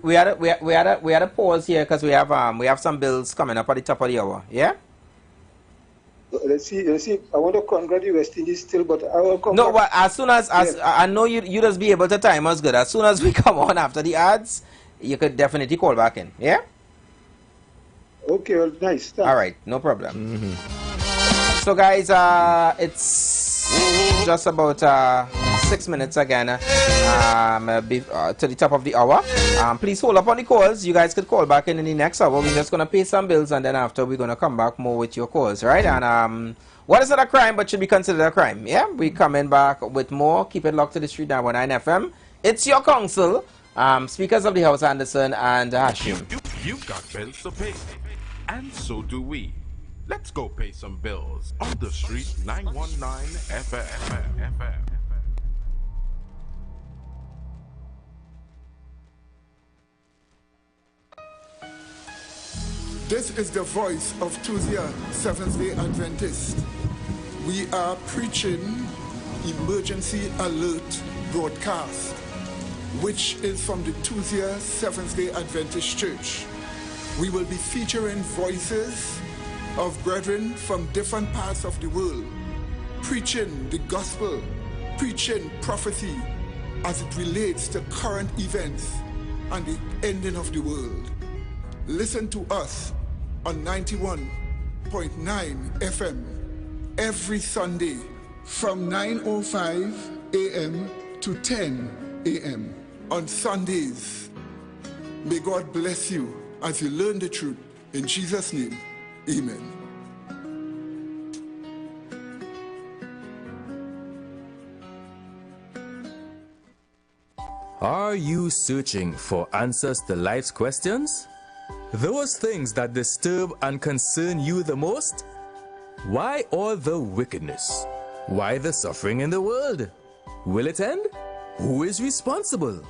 we had a pause here because we have some bills coming up at the top of the hour. Yeah. Let's see. I want to congratulate West Indies still, but I will come. No, but as soon as I know you just be able to time us good. As soon as we come on after the ads, you could definitely call back in. Yeah. Okay. Well, nice. Thanks. All right. No problem. So, guys, it's just about 6 minutes again to the top of the hour. Please hold up on the calls. You guys could call back in the next hour. We're just going to pay some bills, and then after we're going to come back more with your calls, right? And what is not a crime but should be considered a crime? Yeah, we're coming back with more. Keep it locked to the Street 919 FM. It's your council, Speakers of the House, Anderson and Hashim. You've got bills to pay, and so do we. Let's go pay some bills on the Street 919 FM. This is the voice of Tuesday Seventh-day Adventist. We are preaching Emergency Alert broadcast, which is from the Tuesday Seventh-day Adventist Church. We will be featuring voices of brethren from different parts of the world, preaching the gospel, preaching prophecy as it relates to current events and the ending of the world. Listen to us on 91.9 FM every Sunday from 9:05 a.m. to 10 a.m. on Sundays. May God bless you as you learn the truth. In Jesus' name, amen. Are you searching for answers to life's questions? Those things that disturb and concern you the most? Why all the wickedness? Why the suffering in the world? Will it end? Who is responsible?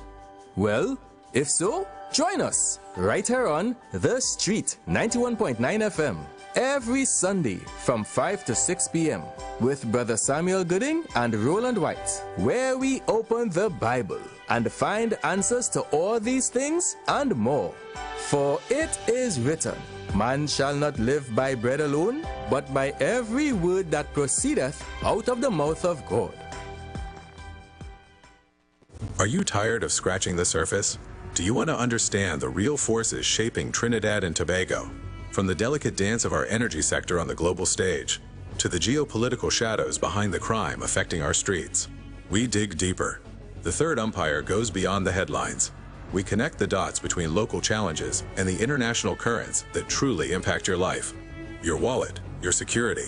Well, If so, join us right here on The Street 91.9 FM every Sunday from 5 to 6 p.m. with Brother Samuel Gooding and Roland White, where we open the Bible and find answers to all these things and more. For it is written, man shall not live by bread alone, but by every word that proceedeth out of the mouth of God. Are you tired of scratching the surface? Do you want to understand the real forces shaping Trinidad and Tobago? From the delicate dance of our energy sector on the global stage, to the geopolitical shadows behind the crime affecting our streets, we dig deeper. The third umpire goes beyond the headlines. We connect the dots between local challenges and the international currents that truly impact your life, your wallet, your security.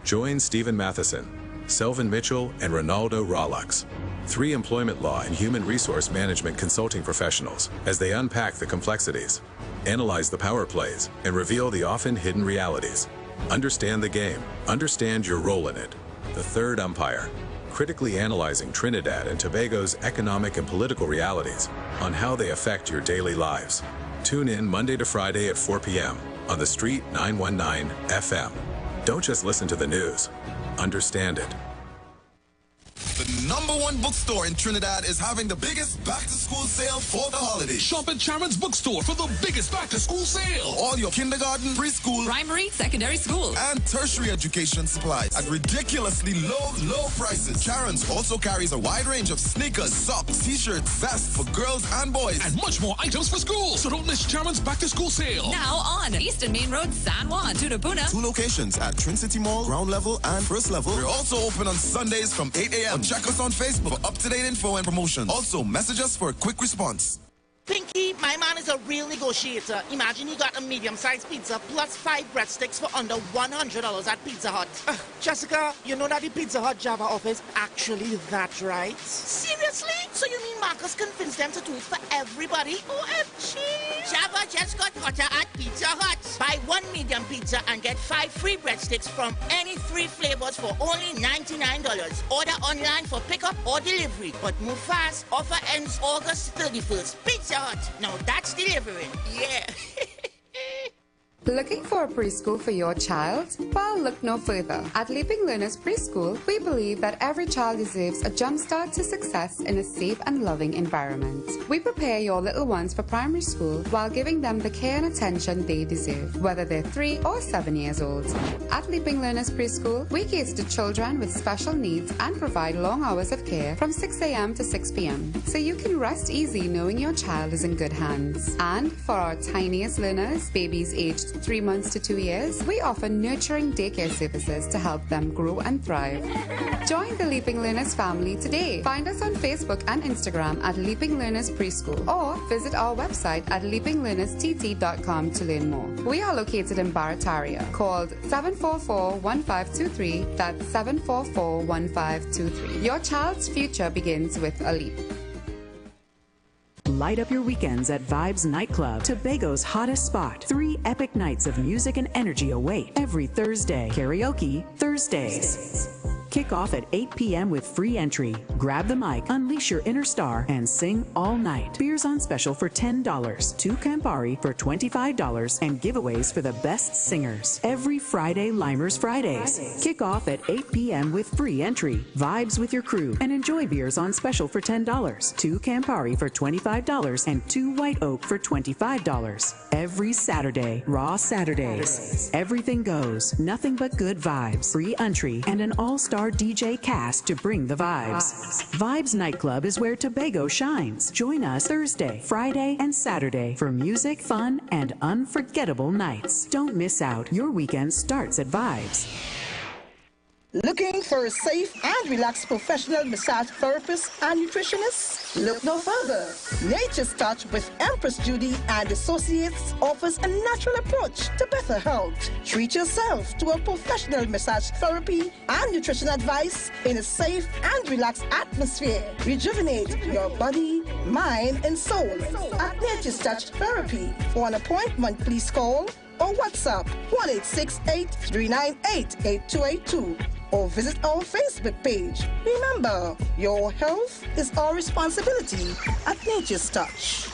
Join Stephen Matheson, Selvin Mitchell, and Ronaldo Rollux, 3 employment law and human resource management consulting professionals, as they unpack the complexities, analyze the power plays, and reveal the often hidden realities. Understand the game. Understand your role in it. The third umpire, critically analyzing Trinidad and Tobago's economic and political realities on how they affect your daily lives. Tune in Monday to Friday at 4 p.m. on The Street 919 FM. Don't just listen to the news. Understand it. The #1 bookstore in Trinidad is having the biggest back-to-school sale for the holidays. Shop at Sharon's Bookstore for the biggest back-to-school sale. All your kindergarten, preschool, primary, secondary school, and tertiary education supplies at ridiculously low prices. Sharon's also carries a wide range of sneakers, socks, t-shirts, vests for girls and boys, and much more items for school. So don't miss Sharon's back-to-school sale. Now on Eastern Main Road, San Juan, Tunapuna. 2 locations at Trin City Mall, ground level and first level. We're also open on Sundays from 8 a.m. Check us on Facebook for up-to-date info and promotions. Also, message us for a quick response. Pinky, my man is a real negotiator. Imagine he got a medium-sized pizza plus 5 breadsticks for under $100 at Pizza Hut. Jessica, you know that the Pizza Hut Java offer is actually that, right? Seriously? So you mean Marcus convinced them to do it for everybody? OMG! Java just got hotter at Pizza Hut. Buy 1 medium pizza and get 5 free breadsticks from any 3 flavors for only $99. Order online for pickup or delivery. But move fast. Offer ends August 31st. Pizza Hut. Now that's delivering. Yeah. Looking for a preschool for your child? Well, look no further. At Leaping Learners Preschool, we believe that every child deserves a jumpstart to success in a safe and loving environment. We prepare your little ones for primary school while giving them the care and attention they deserve, whether they're 3 or 7 years old. At Leaping Learners Preschool, we cater to children with special needs and provide long hours of care from 6 a.m. to 6 p.m. so you can rest easy knowing your child is in good hands. And for our tiniest learners, babies aged 3 months to 2 years, we offer nurturing daycare services to help them grow and thrive. Join the Leaping Learners family today. Find us on Facebook and Instagram at Leaping Learners Preschool or visit our website at leapinglearnerstt.com to learn more. We are located in Barataria. Called 744-1523. That's 744-1523. Your child's future begins with a leap. Light up your weekends at Vibes Nightclub, Tobago's hottest spot. 3 epic nights of music and energy await every Thursday. Karaoke Thursdays. Kick off at 8 p.m. with free entry. Grab the mic, unleash your inner star, and sing all night. Beers on special for $10, 2 Campari for $25, and giveaways for the best singers. Every Friday, Limers Fridays. Kick off at 8 p.m. with free entry. Vibes with your crew and enjoy beers on special for $10, 2 Campari for $25, and 2 White Oak for $25. Every Saturday, Raw Saturdays. Everything goes, nothing but good vibes. Free entry and an all-star DJ cast to bring the vibes. Vibes Nightclub is where Tobago shines. Join us Thursday, Friday, and Saturday for music, fun, and unforgettable nights. Don't miss out. Your weekend starts at Vibes. Looking for a safe and relaxed professional massage therapist and nutritionist? Look no further. Nature's Touch with Empress Judy and Associates offers a natural approach to better health. Treat yourself to a professional massage therapy and nutrition advice in a safe and relaxed atmosphere. Rejuvenate your body, mind, and soul at Nature's Touch Therapy. For an appointment, please call or WhatsApp 1-868-398-8282 or visit our Facebook page. Remember, your health is our responsibility at Nature's Touch.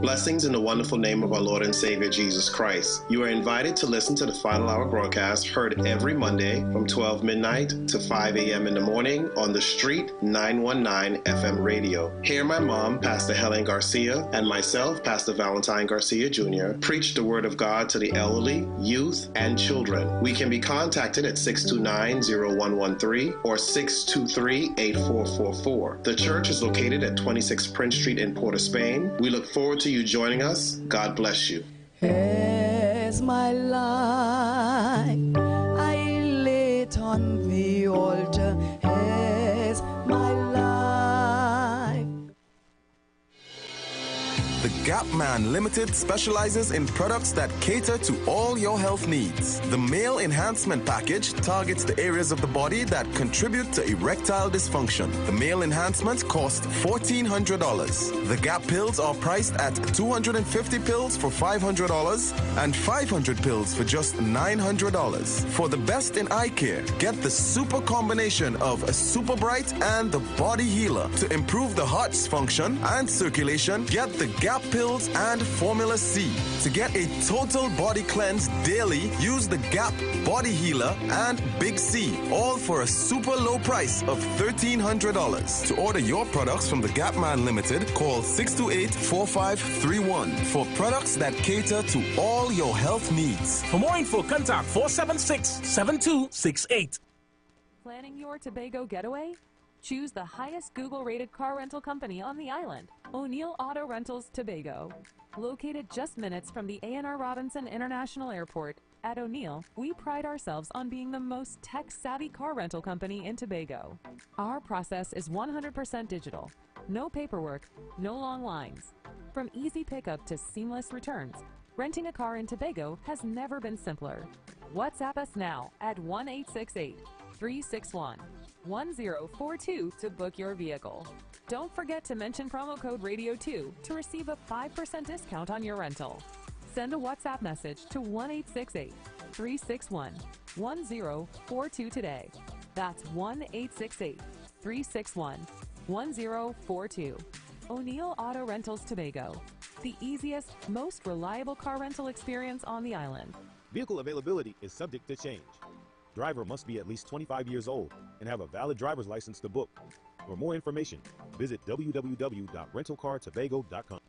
Blessings in the wonderful name of our Lord and Savior Jesus Christ. You are invited to listen to the Final Hour broadcast heard every Monday from 12 midnight to 5 a.m. in the morning on the Street 919 FM radio. Hear my mom, Pastor Helen Garcia, and myself, Pastor Valentine Garcia Jr., preach the Word of God to the elderly, youth, and children. We can be contacted at 629-0113 or 623-8444. The church is located at 26 Prince Street in Port of Spain. We look forward to you joining us. God bless you. As my life I lay it on the altar, as my life. The Gap Man Limited specializes in products that cater to all your health needs. The Male Enhancement Package targets the areas of the body that contribute to erectile dysfunction. The Male Enhancement costs $1,400. The Gap pills are priced at 250 pills for $500 and 500 pills for just $900. For the best in eye care, get the super combination of a Super Bright and the Body Healer. To improve the heart's function and circulation, get the Gap pills and Formula C. To get a total body cleanse daily, use the Gap Body Healer and Big C, all for a super low price of $1,300. To order your products from the Gap Man Limited, call 628-4531 for products that cater to all your health needs. For more info, contact 476-7268. Planning your Tobago getaway? Choose the highest Google-rated car rental company on the island, O'Neill Auto Rentals Tobago. Located just minutes from the A&R Robinson International Airport, at O'Neill, we pride ourselves on being the most tech-savvy car rental company in Tobago. Our process is 100% digital. No paperwork, no long lines. From easy pickup to seamless returns, renting a car in Tobago has never been simpler. WhatsApp us now at 1-868-361-1042 to book your vehicle. Don't forget to mention promo code RADIO2 to receive a 5% discount on your rental. Send a WhatsApp message to 1-868-361-1042 today. That's 1-868-361-1042. O'Neill Auto Rentals Tobago, the easiest, most reliable car rental experience on the island. Vehicle availability is subject to change. Driver must be at least 25 years old and have a valid driver's license to book. For more information, visit www.rentalcartobago.com.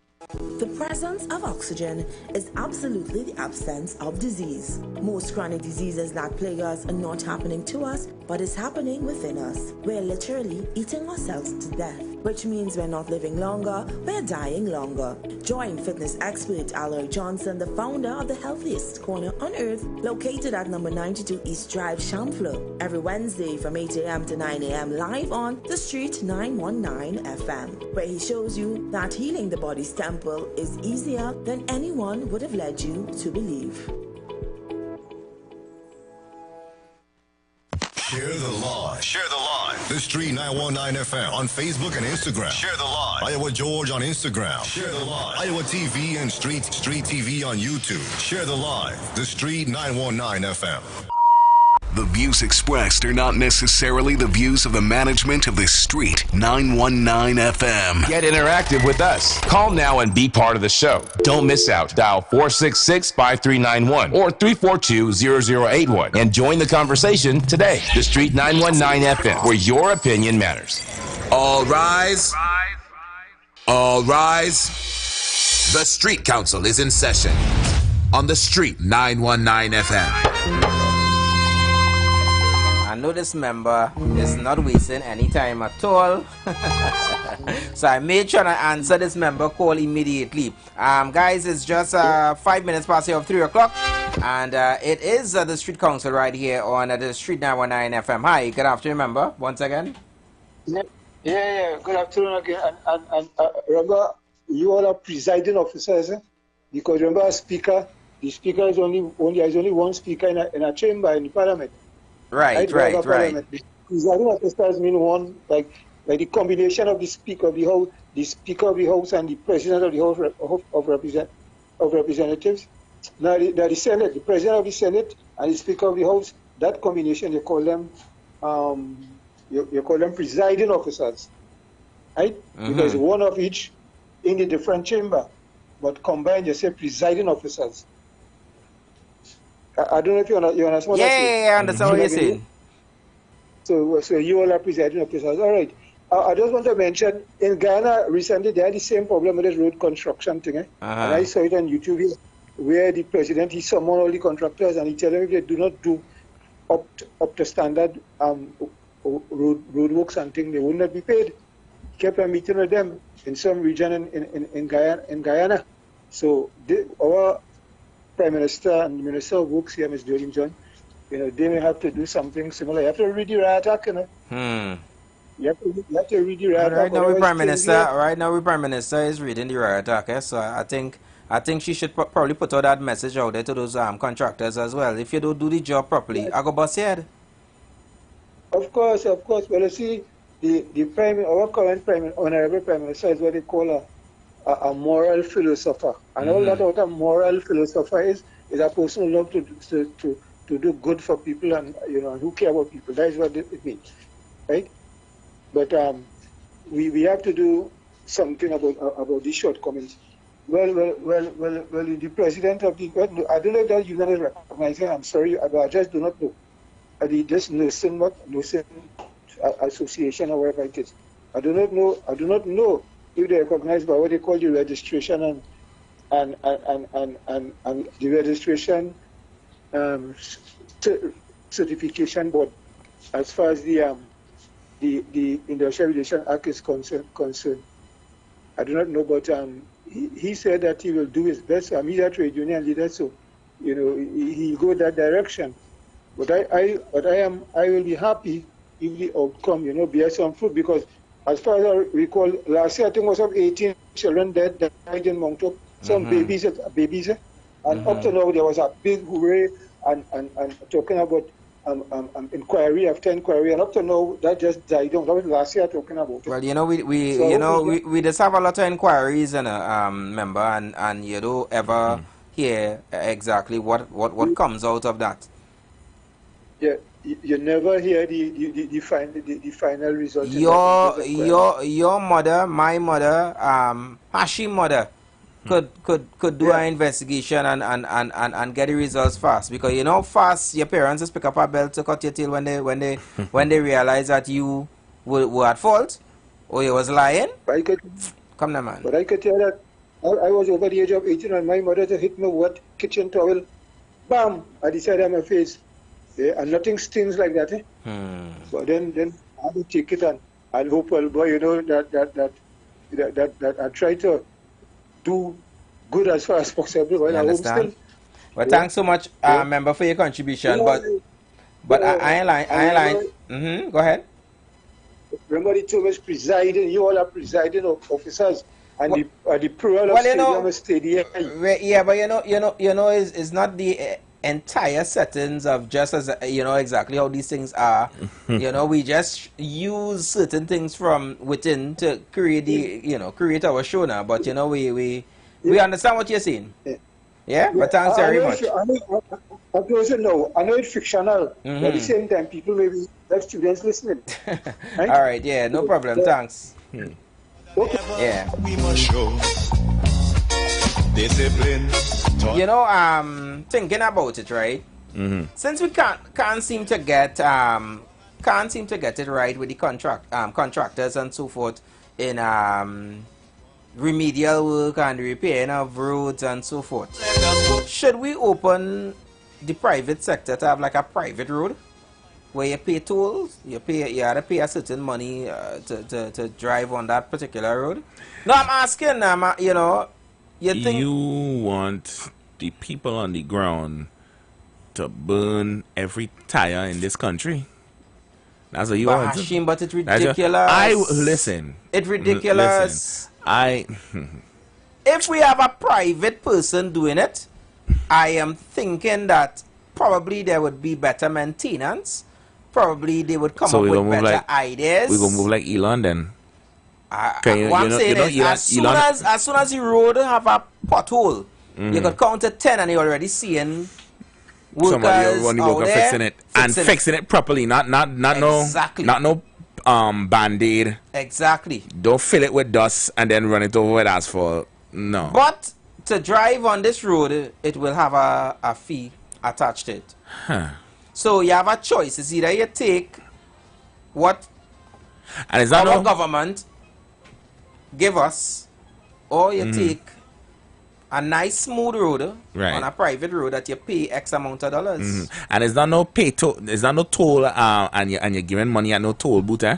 The presence of oxygen is absolutely the absence of disease. Most chronic diseases that plague us are not happening to us, but is happening within us. We're literally eating ourselves to death, which means we're not living longer, we're dying longer. Join fitness expert Alloy Johnson, the founder of the healthiest corner on earth, located at number 92 East Drive, Champlain, every Wednesday from 8 a.m. to 9 a.m. live on the Street 919 FM, where he shows you that healing the body's temple is easier than anyone would have led you to believe. Share the live. Share the live. The Street 919 FM on Facebook and Instagram. Share the live. Iowa George on Instagram. Share the live. Iowa TV and Street TV on YouTube. Share the live. The Street 919 FM. The views expressed are not necessarily the views of the management of the Street 919 FM. Get interactive with us. Call now and be part of the show. Don't miss out. Dial 466-5391 or 342-0081 and join the conversation today. The Street 919 FM, where your opinion matters. All rise. All rise. The Street Council is in session on the Street 919 FM. I know this member is not wasting any time at all. So I made sure to answer this member call immediately. Guys, it's just 5 minutes past the 3 o'clock. And it is the Street Council right here on the Street 919 FM. Hi, good afternoon, member, once again. Yeah, good afternoon again. And remember, you all are presiding officers, because remember, the speaker is only one speaker in a chamber in the parliament. Right. The presiding officers mean one, like the combination of the Speaker of the House, and the President of the House of Representatives. Now the Senate, the President of the Senate and the Speaker of the House. That combination, you call them presiding officers, right? Mm-hmm. Because one of each in the different chamber. but combined, you say presiding officers. I don't know if you understand what I understand what you're saying. So you all are presiding officers. All right. I just want to mention, in Ghana recently, they had the same problem with this road construction thing. And I saw it on YouTube here, where the president, he summoned all the contractors and he tell them if they do not do up to standard road works and things, they will not be paid. He kept a meeting with them in some region in Guyana. So our Prime Minister and Minister of Works here, Ms. Jolene John, they may have to do something similar. You have to read the riot act, You have to read the riot act. Right now, the Prime Minister is reading the riot act. So I think she should probably put out that message out there to those contractors as well. If you don't do the job properly, I go bust your head. Of course. Well, you see, our current Honorable Prime Minister is what they call a moral philosopher. And all that what a moral philosopher is a person who loves to do good for people and who care about people. That is what it means, right? But we have to do something about these shortcomings. Well, the president of the, I don't know if that union is recognizing, I'm sorry, but I just do not know. This nursing association or whatever it is. I do not know if they recognize by what they call the registration and the registration certification board as far as the Industrial Relations Act is concerned. I do not know, but he said that he will do his best. He's a trade union leader, so he'll go that direction. But I will be happy if the outcome, bears some fruit, because as far as I recall, last year I think was 18 children died in Mount Hope, some babies, and up to now there was a big hooray and talking about inquiry after inquiry, and up to now that just died down. That was last year talking about it. Well, we just have a lot of inquiries and member, and you don't ever hear exactly what comes out of that. Yeah, you never hear the final result. Your mother, my mother, Hashim's mother could do an investigation and get the results fast, because fast your parents just pick up a belt to cut your tail when they realize that you were at fault or you was lying. Come now, man. But I could tell that I was over the age of 18 and my mother just hit me with kitchen towel, bam, at the side of my face. Yeah, and nothing stings like that. But then I have to take it and hope, well, boy, that I try to do good as far as possible. Well, I hope still. But thanks so much, member, for your contribution. But I ain't lying. Go ahead. Remember the two of us presiding. You all are presiding officers, and the plural of stadium. Yeah, but it's not the entire settings of just as exactly how these things are. We just use certain things from within to create create our show now. But we understand what you're saying. Yeah, but thanks very much. I know it's fictional, but at the same time, people maybe have students listening. Right? All right, yeah, no problem. Thanks. Yeah. We must show discipline. Thinking about it, right? Since we can't seem to get it right with the contractors and so forth in remedial work and repairing of roads and so forth, should we open the private sector to have like a private road where you pay tolls, you have to pay a certain money to drive on that particular road? No, I'm asking, you want the people on the ground to burn every tire in this country? That's what you want. But it's ridiculous. Listen. It's ridiculous. If we have a private person doing it, I am thinking that probably there would be better maintenance. Probably they would come up with better ideas. We're going to move like Elon then. As soon as the road have a pothole, you could count to 10 and you're already seeing workers out there fixing it and fixing it properly, not no band-aid. Exactly. Don't fill it with dust and then run it over with asphalt. No. But to drive on this road, it will have a fee attached to it. Huh. So you have a choice. It's either you take what and is that our government give us, or you take a nice smooth road on a private road that you pay X amount of dollars. And is that no is that no toll and you're giving money at no toll booth, eh?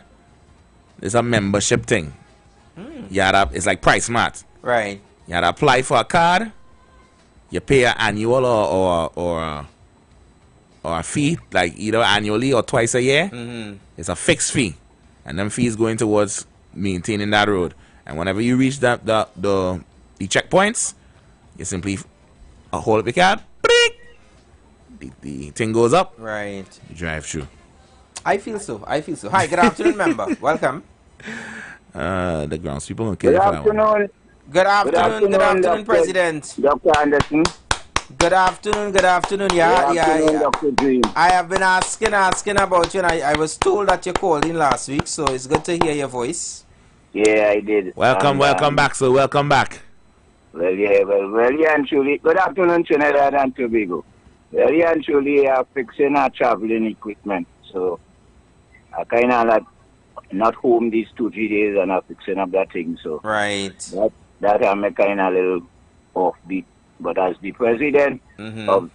It's a membership thing. It's like Price Mart. Right. You had to apply for a card, you pay an annual or a fee, like either annually or twice a year. It's a fixed fee. And them fees going towards maintaining that road. And whenever you reach the checkpoints, you simply hold up your card, the thing goes up. Right. You drive through. I feel so. Hi, good afternoon, member. Welcome. The grounds people gonna kill Good you for that one. afternoon. Good afternoon, Dr. President. Dr. Anderson. Good afternoon. Yeah. I have been asking about you, and I was told that you called in last week, so it's good to hear your voice. Yeah, I did. Welcome back, sir. Welcome back. Well, and truly. Good afternoon, Trinidad and Tobago. Well, and truly, fixing our traveling equipment. So, I kind of not home these 2-3 days, and I'm fixing up that thing. So, right. That I'm kind of a little offbeat. But as the president of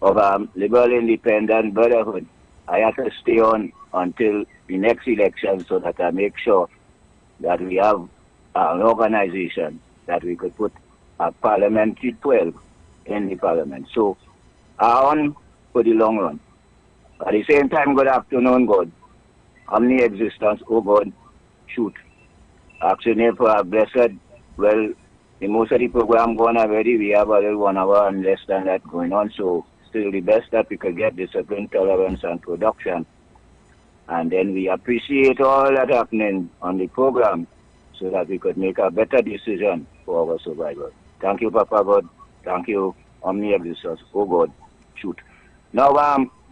Liberal Independent Brotherhood, I have to stay on until the next election so that I make sure that we have an organization that we could put a parliamentary 12 in the parliament. So, on for the long run. At the same time, good afternoon, God. Omni-existence, oh God, shoot. Asking him for a blessed, well, in most of the program going already, we have a little 1 hour and less than that going on. So, still the best that we could get discipline, tolerance, and production. And then we appreciate all that happening on the program so that we could make a better decision for our survival. Thank you, Papa God. Thank you, Omni-Existence. Oh God, shoot. Now,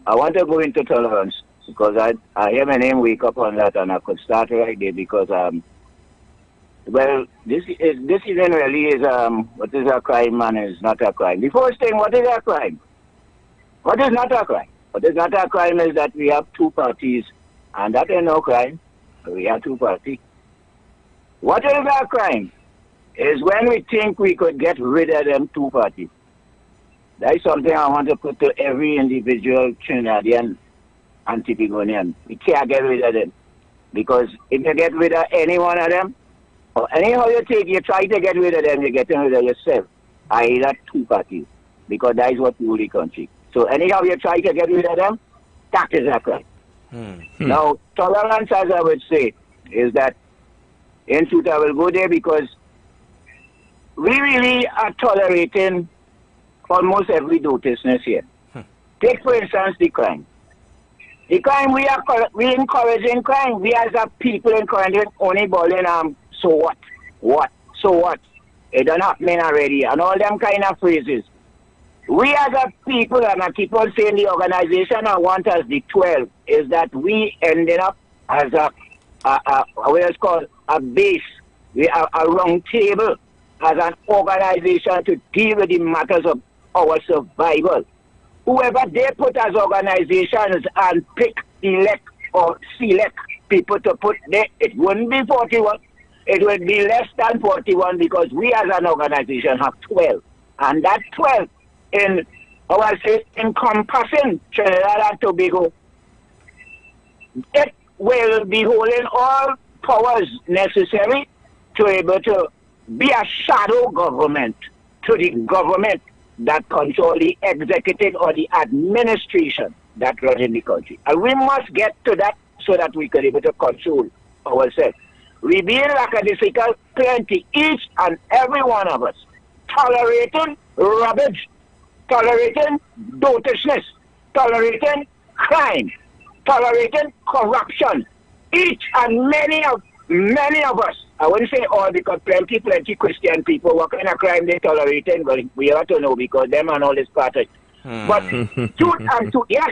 I want to go into tolerance because I hear my name wake up on that, and I could start right there because, well, this event really is, what is a crime and is not a crime. The first thing, what is a crime? What is not a crime? What is not a crime is that we have two parties, and that ain't no crime. We have two parties. What is a crime? Is when we think we could get rid of them two parties. That is something I want to put to every individual Trinidadian and Tibigonian. We can't get rid of them. Because if you get rid of any one of them, or anyhow you try to get rid of them, you're getting rid of yourself. I.e. that two parties. Because that is what rule the country. So anyhow you try to get rid of them, that is a crime. Now, tolerance, as I would say, is that in truth I will go there because we really are tolerating almost every dotishness here. Take, for instance, the crime. The crime, we encouraging crime. We as a people encouraging only balling so what? What? So what? It done happening already. And all them kind of phrases. We as a people, and I keep on saying the organization I want as the 12, is that we ended up as what is called a base, a round table, as an organization to deal with the matters of our survival. Whoever they put as organizations and pick, elect, or select people to put there, it wouldn't be 41. It would be less than 41 because we as an organization have 12. And that 12 in our state encompassing Trinidad and Tobago, it will be holding all powers necessary to be able to be a shadow government to the government that control the executive or the administration that runs in the country. And we must get to that so that we can be able to control ourselves. We being lackadaisical plenty, each and every one of us, tolerating rubbish, tolerating dotishness, tolerating crime, tolerating corruption. Each and many of us, I wouldn't say all because plenty Christian people, what kind of crime they tolerating, but we have to know because them and all this part of it. But truth and truth, yes,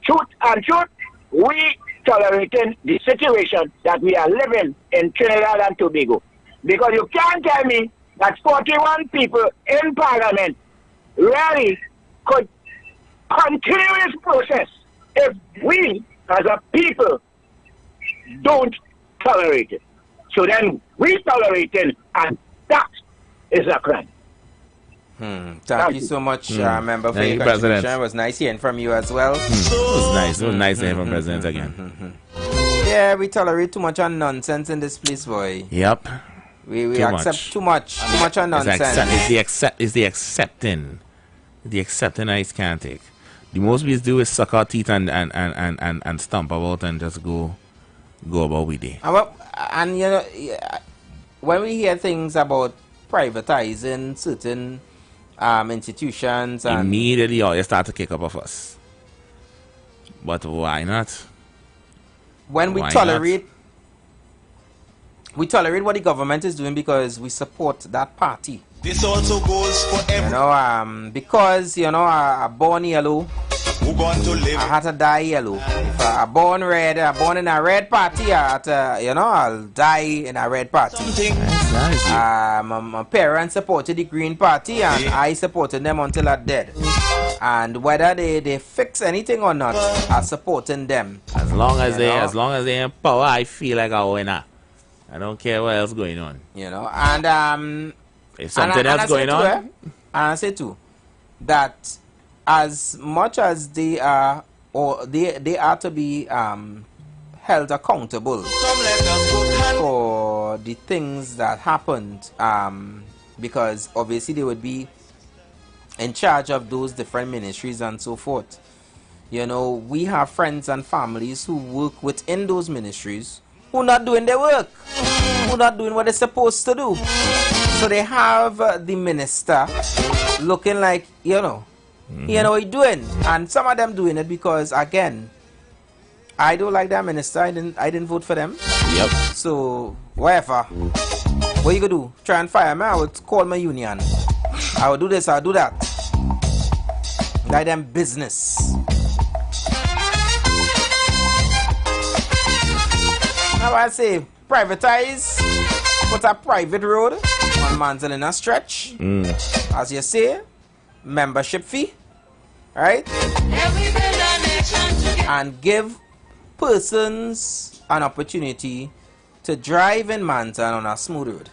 truth and truth, we tolerating the situation that we are living in Trinidad and Tobago. Because you can't tell me that 41 people in Parliament really could continue this process if we, as a people, don't tolerate it. So then we tolerate it, and that is a crime. Thank you so much, member, for your contribution. It was nice hearing from you as well. It was nice. It was nice to hear from President again. Yeah, we tolerate too much on nonsense in this place, boy. Yep. We accept too much on nonsense. It's the accepting. The accepting I can't take. The most we do is suck our teeth and stomp about and just go about with it. And you know, when we hear things about privatizing certain institutions, and immediately you start to kick up a fuss. But why not? When we tolerate what the government is doing because we support that party. This also goes for everyone. Because I born yellow, who going to live? I had to die yellow. If I born red, I born in a red party, I had to, I'll die in a red party. My parents supported the Green Party, and I supported them until I'm dead. And whether they fix anything or not, I'm supporting them. As long as they're in power, I feel like a winner. I don't care what else going on. And if something else going on, and I say too that as much as they are, or they are to be held accountable for the things that happened, because obviously they would be in charge of those different ministries and so forth. We have friends and families who work within those ministries who not doing their work, who not doing what they're supposed to do. So they have the minister looking like, he know what he's doing. And some of them doing it because, again, I don't like that minister. I didn't vote for them. Yep. So, whatever. What you gonna do? Try and fire me? I would call my union. I would do this, I would do that. Like them business. Now I say, privatize, put a private road on Manzanilla stretch. As you say, membership fee, right? And give persons an opportunity to drive in Manzan on a smooth road.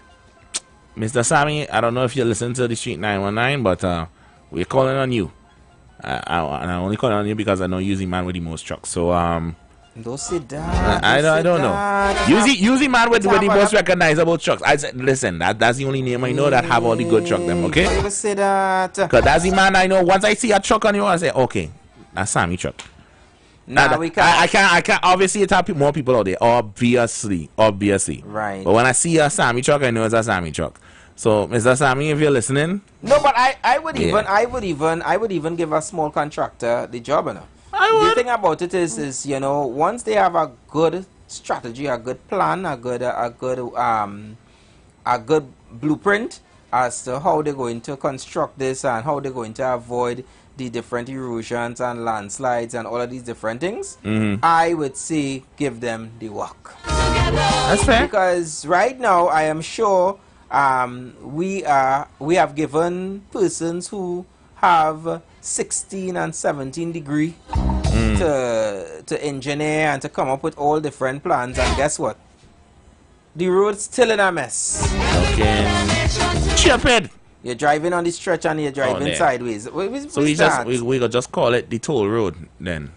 Mr. Sammy, I don't know if you listen to the Street 919, but we're calling on you. And I'm only calling on you because I know you're the man with the most trucks. So, don't say that. I don't know. Usually man with the most recognizable trucks. I said, listen, that's the only name I know that have all the good truck them, okay? Don't say that. Because that's the man I know. Once I see a truck on you, I say, okay, that's Sammy truck. Nah, we can't. I can't. Obviously, it's have more people out there. Obviously. Right. But when I see a Sammy truck, I know it's a Sammy truck. So, Mr. Sammy, if you're listening. No, but I would even give a small contractor the job, enough. The thing about it is once they have a good strategy, a good plan, a good blueprint as to how they're going to construct this and how they're going to avoid the different erosions and landslides and all of these different things, I would say give them the work. That's fair. Because right now I am sure we have given persons who have 16 and 17 degree to engineer and to come up with all different plans, and guess what? The road's still in a mess. Okay. Stupid. You're driving on the stretch and you're driving sideways. So we could just call it the toll road then.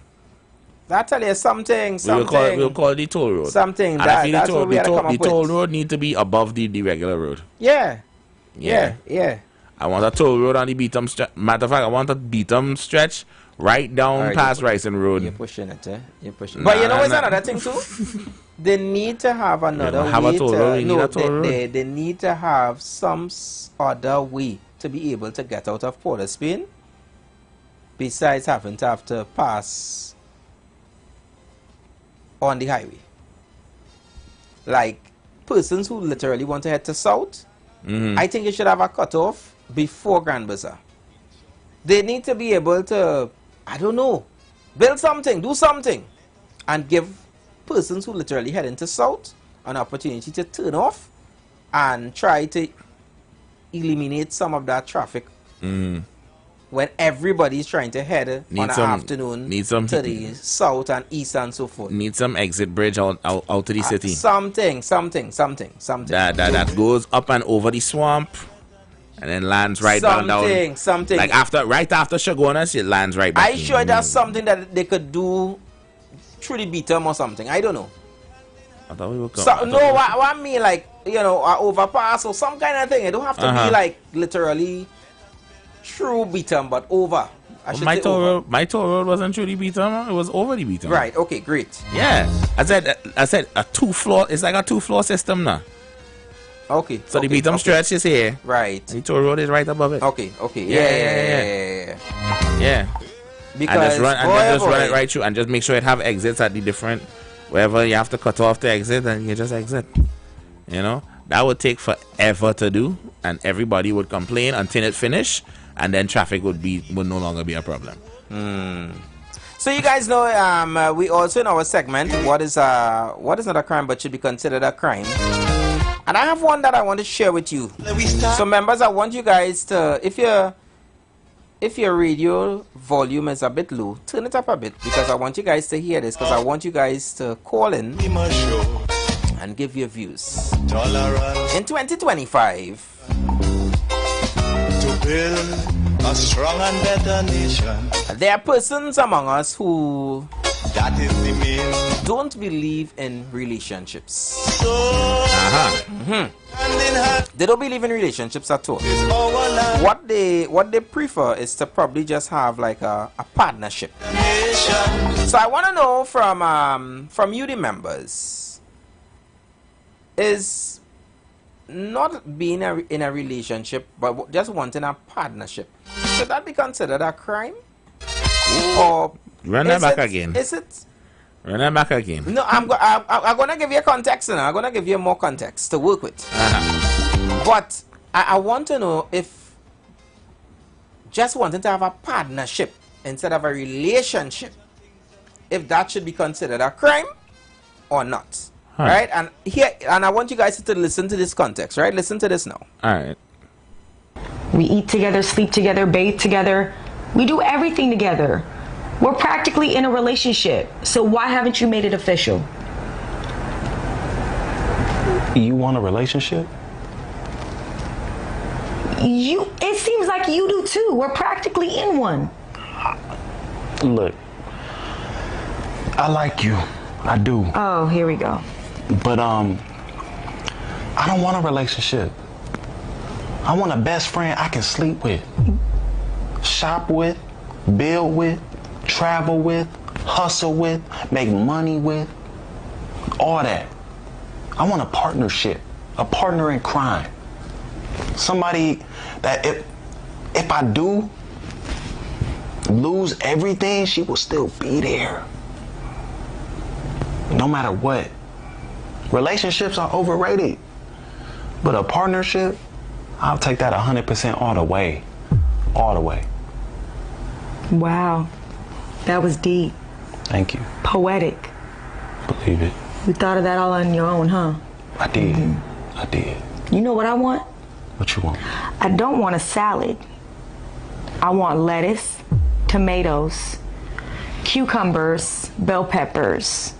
That tell you something. We'll call it the toll road. Something. And That's what we had to come up with. The toll road need to be above the regular road. Yeah. I want a toll road on the Beetham stretch. Matter of fact, I want a Beetham stretch right down past Ricing Road. You're pushing it, eh? You're pushing. But you know what's another thing too? They need to have another way. They need to have some other way to be able to get out of Port of Spain. Besides having to pass on the highway. Like persons who literally want to head to south, I think you should have a cutoff before Grand Bazaar. They need to be able to, I don't know, build something, do something, and give persons who literally head into south an opportunity to turn off and try to eliminate some of that traffic when everybody's trying to head on an afternoon to the south and east and so forth. Need some exit bridge out to the city. Something. That goes up and over the swamp and then lands right down. Something. Like right after Chaguanas, it lands right back. I sure that's something that they could do through the Beatum or something. I don't know. I thought we were what I mean, like, you know, an overpass or some kind of thing. It don't have to be like literally through Beatum, but over. My toll road wasn't through the Beatum. It was over the Beatum. Right. Okay. Great. Yeah. I said a 2-floor. It's like a 2-floor system now. Okay. So the Beatum stretch is here. Right. The toll road is right above it. Okay. Yeah. Because just run it right through and just make sure it have exits at the different wherever you have to cut off the exit, and you just exit. You know, that would take forever to do, and everybody would complain until it finished, and then traffic would no longer be a problem. So you guys know, we also in our segment, what is not a crime but should be considered a crime. And I have one that I want to share with you. So members, I want you guys to, if your radio volume is a bit low, turn it up a bit, because I want you guys to hear this, because I want you guys to call in and give your views. In 2025, to build a strong and better nation, there are persons among us who that is the mean. Don't believe in relationships. So They don't believe in relationships at all. What they prefer is to probably just have like a partnership. So I want to know from you, the members, is not being in a relationship but just wanting a partnership, should that be considered a crime? Or run that back again. Is it? Run that back again. No, I'm going to give you a context now. I'm going to give you more context to work with. But I want to know if just wanting to have a partnership instead of a relationship, if that should be considered a crime or not. Right? And I want you guys to listen to this context, right? Listen to this now. All right. We eat together, sleep together, bathe together. We do everything together. We're practically in a relationship. So why haven't you made it official? You want a relationship? It seems like you do too. We're practically in one. Look, I like you. I do. Oh, here we go. But I don't want a relationship. I want a best friend I can sleep with, shop with, build with, travel with, hustle with, make money with, all that. I want a partnership, a partner in crime. Somebody that if I do lose everything, she will still be there. No matter what. Relationships are overrated. But a partnership, I'll take that 100% all the way. All the way. Wow. That was deep. Thank you. Poetic. Believe it. You thought of that all on your own, huh? I did. I did. You know what I want? What you want? I don't want a salad. I want lettuce, tomatoes, cucumbers, bell peppers,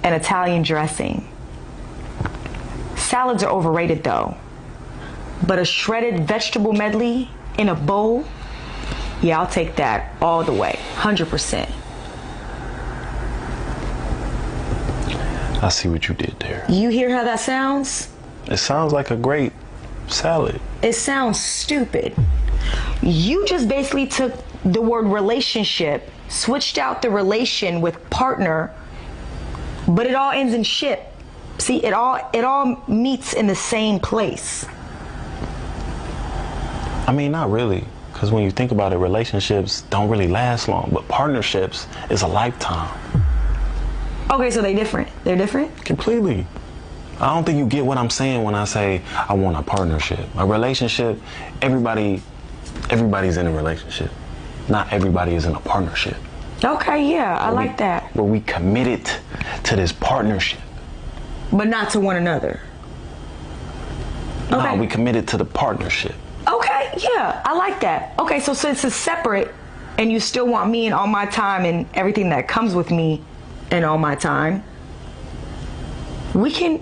and Italian dressing. Salads are overrated though. But a shredded vegetable medley in a bowl, yeah, I'll take that all the way, 100%. I see what you did there. You hear how that sounds? It sounds like a great salad. It sounds stupid. You just basically took the word relationship, switched out the relation with partner, but it all ends in ship. See, it all meets in the same place. I mean, not really. Because when you think about it, relationships don't really last long, but partnerships is a lifetime. Okay, so they're different. They're different? Completely. I don't think you get what I'm saying when I say I want a partnership. A relationship, everybody's in a relationship. Not everybody is in a partnership. Okay, yeah, I like that. Where we committed to this partnership. But not to one another. No, we committed to the partnership. Yeah, I like that. Okay, so since it's separate and you still want me and all my time and everything that comes with me and all my time, we can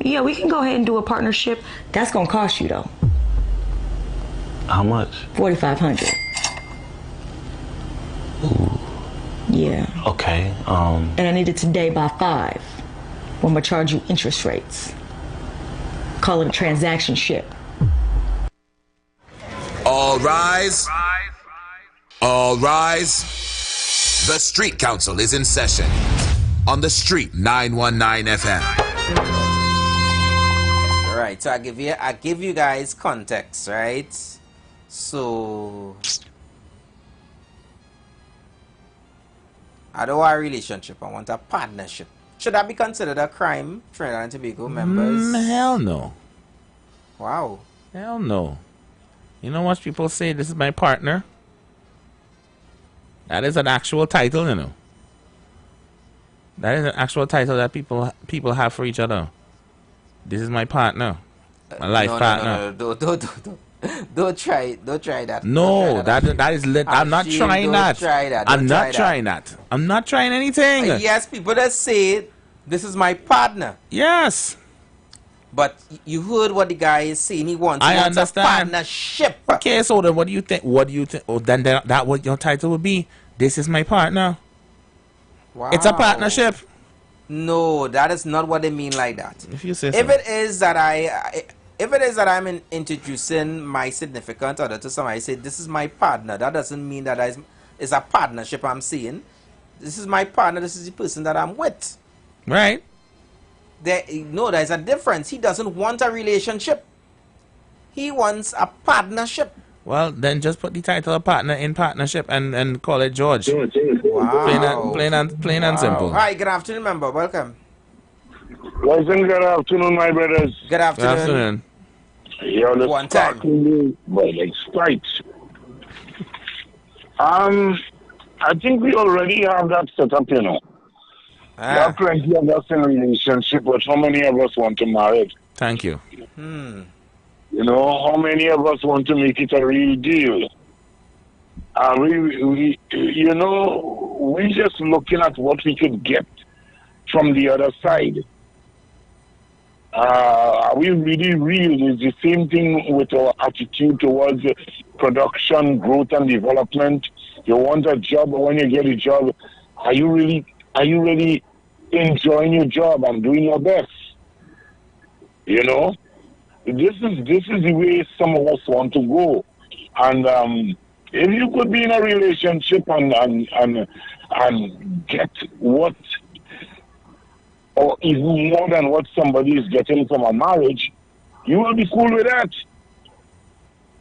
go ahead and do a partnership. That's gonna cost you though. How much? $4,500. Ooh. Yeah. Okay. And I need it today by 5. I'm gonna charge you interest rates. Call it a transaction ship. All rise. All rise. The Street Council is in session on the Street 919 FM. All right, so I give you guys context, right? So I don't want a relationship. I want a partnership. Should that be considered a crime, Trinidad and Tobago members? Hell no. Wow. Hell no. You know what people say, this is my partner? That is an actual title, you know. That is an actual title that people have for each other. This is my partner. My life partner. No. Don't try that. No, that is lit. I'm not trying that. I'm not trying that. I'm not trying anything. Yes, people that say this is my partner. Yes. But you heard what the guy is saying. He wants I understand. a partnership. Okay, so then what do you think? Oh, then that what your title would be? This is my partner. Wow. It's a partnership. No, that is not what they mean like that. If you say so. If it is that I'm introducing my significant other to somebody, I say this is my partner. That doesn't mean that it's a partnership. I'm saying this is my partner. This is the person that I'm with. Right. There's a difference. He doesn't want a relationship. He wants a partnership. Well, then just put the title of partner in partnership and call it George. Wow. Plain and simple. Hi, good afternoon, member. Welcome. Listen, good afternoon, my brothers. Good afternoon. You're the One time. Like Sprite. I think we already have that set up, you know. There are plenty of us in a relationship, but how many of us want to marry? Thank you. You know, how many of us want to make it a real deal? We just looking at what we could get from the other side. Are we really real? It's the same thing with our attitude towards production, growth, and development. You want a job, but when you get a job, are you really enjoying your job and doing your best? You know, this is the way some of us want to go. And if you could be in a relationship and get what, or even more than what somebody is getting from a marriage, you will be cool with that.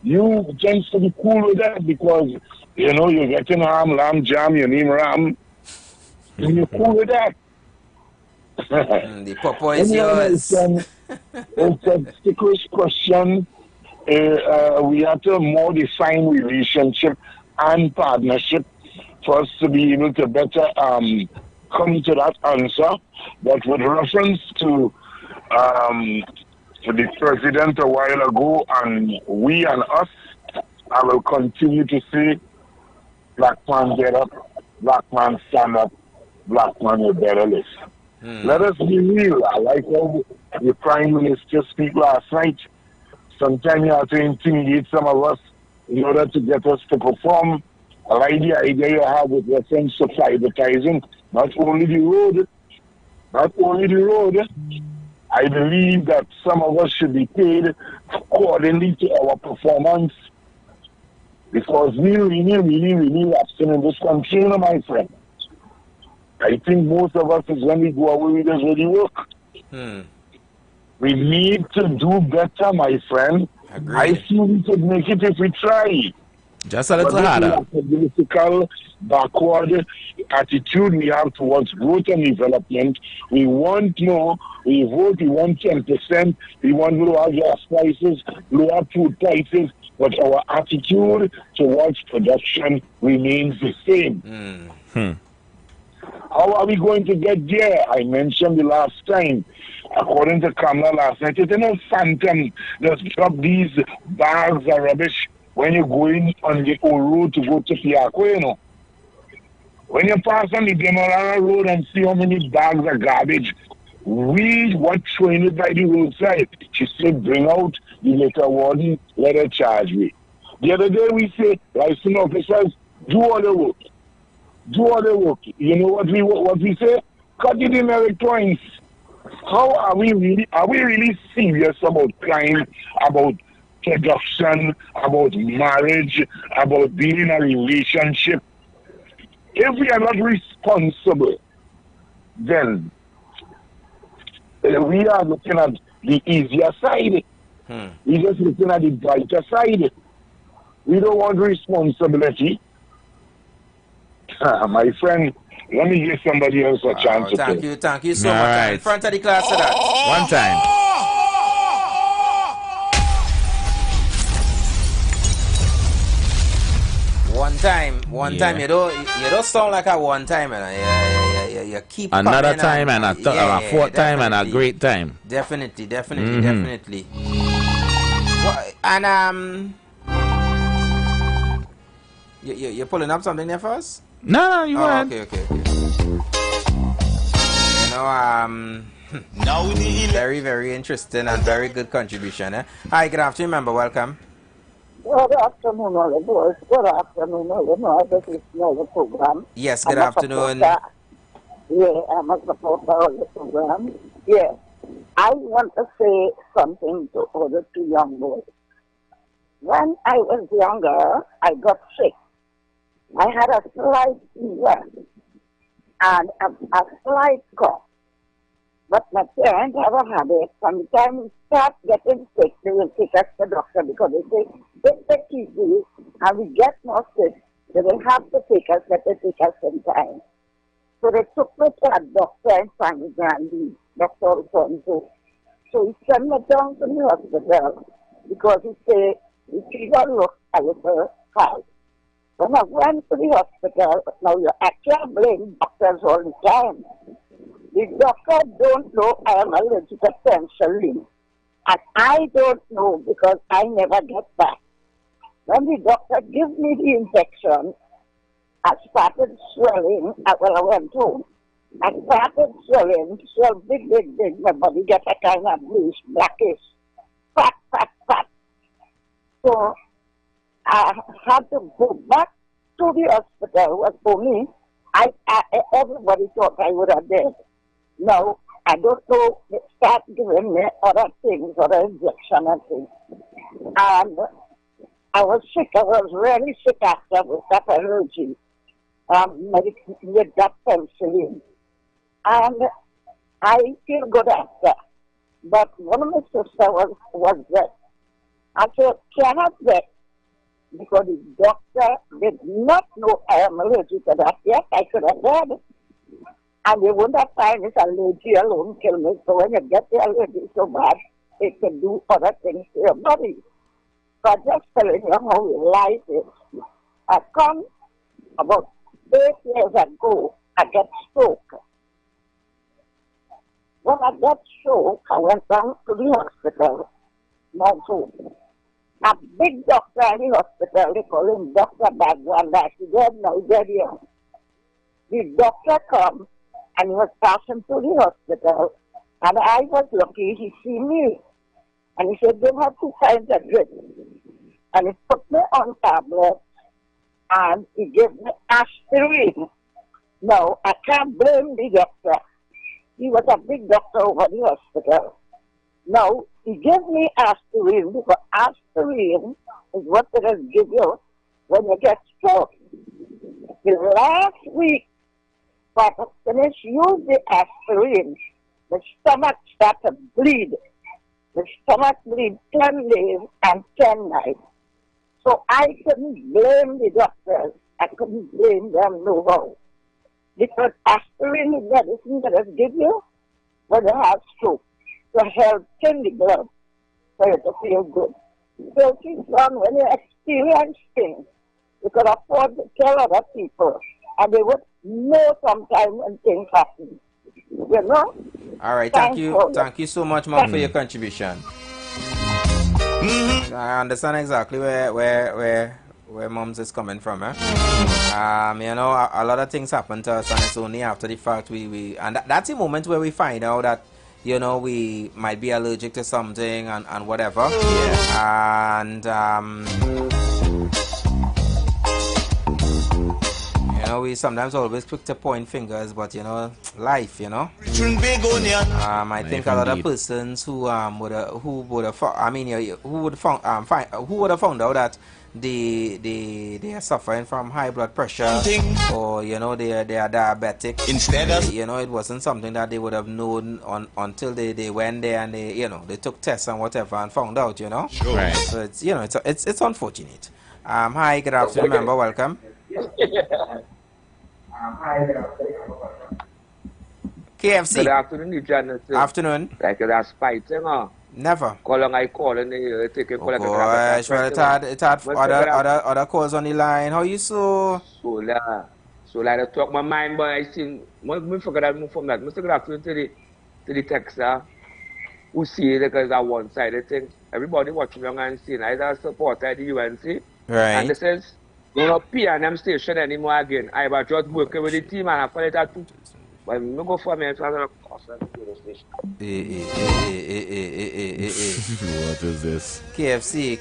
You tend to be cool with that because, you know, you're getting lamb jam, your name Ram, and you're cool with that. The papa is yours. It's a sticklish question. We have to more define relationship and partnership for us to be able to better come to that answer. But with reference to the president a while ago and we and us, I will continue to say, black man get up, black man stand up, black man you better listen. Let us be real. I like how the Prime Minister speak last night. Sometimes you have to intimidate some of us in order to get us to perform. I like the idea you have with reference to privatizing, not only the road. I believe that some of us should be paid accordingly to our performance because we really absent in this country, my friend. I think most of us is when we go away, we just really work. We need to do better, my friend. I feel we could make it if we try. Just a little harder. The political backward attitude we have towards growth and development. We want more. We vote. We want 10%. We want lower gas prices, lower food prices. But our attitude towards production remains the same. How are we going to get there? I mentioned the last time. According to Kamala last night, it's no phantom. Just drop these bags of rubbish when you're going on the old road to go to Fiacco, you know. When you pass on the Demerara Road and see how many bags of garbage, we were throwing it by the roadside. She said, bring out the liquor warden, let her charge me. The other day we say, license officers, do all the work. Do all the work. You know what we say? Cut it in electronics. How are we really serious about crime, about production, about marriage, about being in a relationship? If we are not responsible, then we are looking at the easier side. We're just looking at the brighter side. We don't want responsibility. My friend, let me give somebody else a chance to thank you so much. Right. In front of the class for that. One time. One time. You don't sound like a one time. You keep another time and a fourth time and a great time. Definitely. And you're pulling up something there for us? No, you are. Okay. You know, very, very interesting and very good contribution. Hi, good afternoon, member. Welcome. Good afternoon, all the boys. Good afternoon, all the mothers. It's the program. Yes, good afternoon. Yeah, I'm a supporter of the program. Yeah, I want to say something to all the two young boys. When I was younger, I got sick. I had a slight fever and a slight cough. But my parents never had it. From the time we start getting sick, they will take us to the doctor because they say, if they keep you and we get more sick, they will have to take us, let they take us in time. So they took me to a doctor in San Grande, Dr. Alfonso. So he sent me down to the hospital because he said, the fever looked a little high. When I went to the hospital, now you actually blame doctors all the time. The doctor don't know I am allergic to penicillin. And I don't know because I never get back. When the doctor gives me the injection, I started swelling. I went home. I started swelling, swell big. My body get a kind of bluish, blackish, fat. So I had to go back to the hospital. Was for me. Everybody thought I would have died. No, I don't know. They start giving me other things, other injection and things. And I was sick. I was really sick after with that allergy. With that penicillin. And I feel good after. But one of my sisters was dead. I said, cannot get, because the doctor did not know I am allergic to that. Yes, I could have died. And they wouldn't have find this allergy alone kill me. So when you get the allergy so bad, it can do other things to your body. So I'm just telling you how life is. I come about 8 years ago, I get stroke. When I got stroke, I went down to the hospital. A big doctor in the hospital, they call him Dr. Bagwanda. He dead now, dead young. The doctor come and he was passing through the hospital, and I was lucky, he see me. And he said, give her 2 kinds of drip. And he put me on tablets, and he gave me aspirin. No, I can't blame the doctor. He was a big doctor over the hospital. No, he gave me aspirin because aspirin is what they will give you when you get stroke. The last week, but I finished use the aspirin, the stomach started to bleed. The stomach bleed 10 days and 10 nights. So I couldn't blame the doctors. I couldn't blame them no how. Because aspirin is medicine that they give you when you have stroke to help thin the blood for you to feel good. So when you experience things, you could afford to tell other people, and they would know sometime when things happen. You know? All right, thank you so much, Mom, for your contribution. I understand exactly where Mums is coming from. You know, a lot of things happen to us, and it's only after the fact and that's the moment where we find out that, you know, we might be allergic to something and whatever. Yeah. And you know, we sometimes always quick to point fingers, but you know, life, you know. I think a lot of persons who would have found out that they are suffering from high blood pressure, or you know, they are diabetic. Instead, you know, it wasn't something that they would have known until they went there and they, you know, they took tests and whatever and found out, you know. Sure. Right. So it's, you know, it's unfortunate. Hi, good afternoon, member. Welcome. KFC. Good afternoon, Jonathan. Afternoon. Like that's fighting, huh? Never. Calling, I call and they take a call. Gosh, well, it had other calls on the line. How you so? So like I talk my mind, but I think I forgot that move from that. Mr. Good afternoon to the texter who see it because that one-sided thing. Everybody watching young and seeing either support at the UNC. Right. And this is no P&M station anymore again. I was just working with the team and I found it out too. But I'm not go for me. What is this? KFC.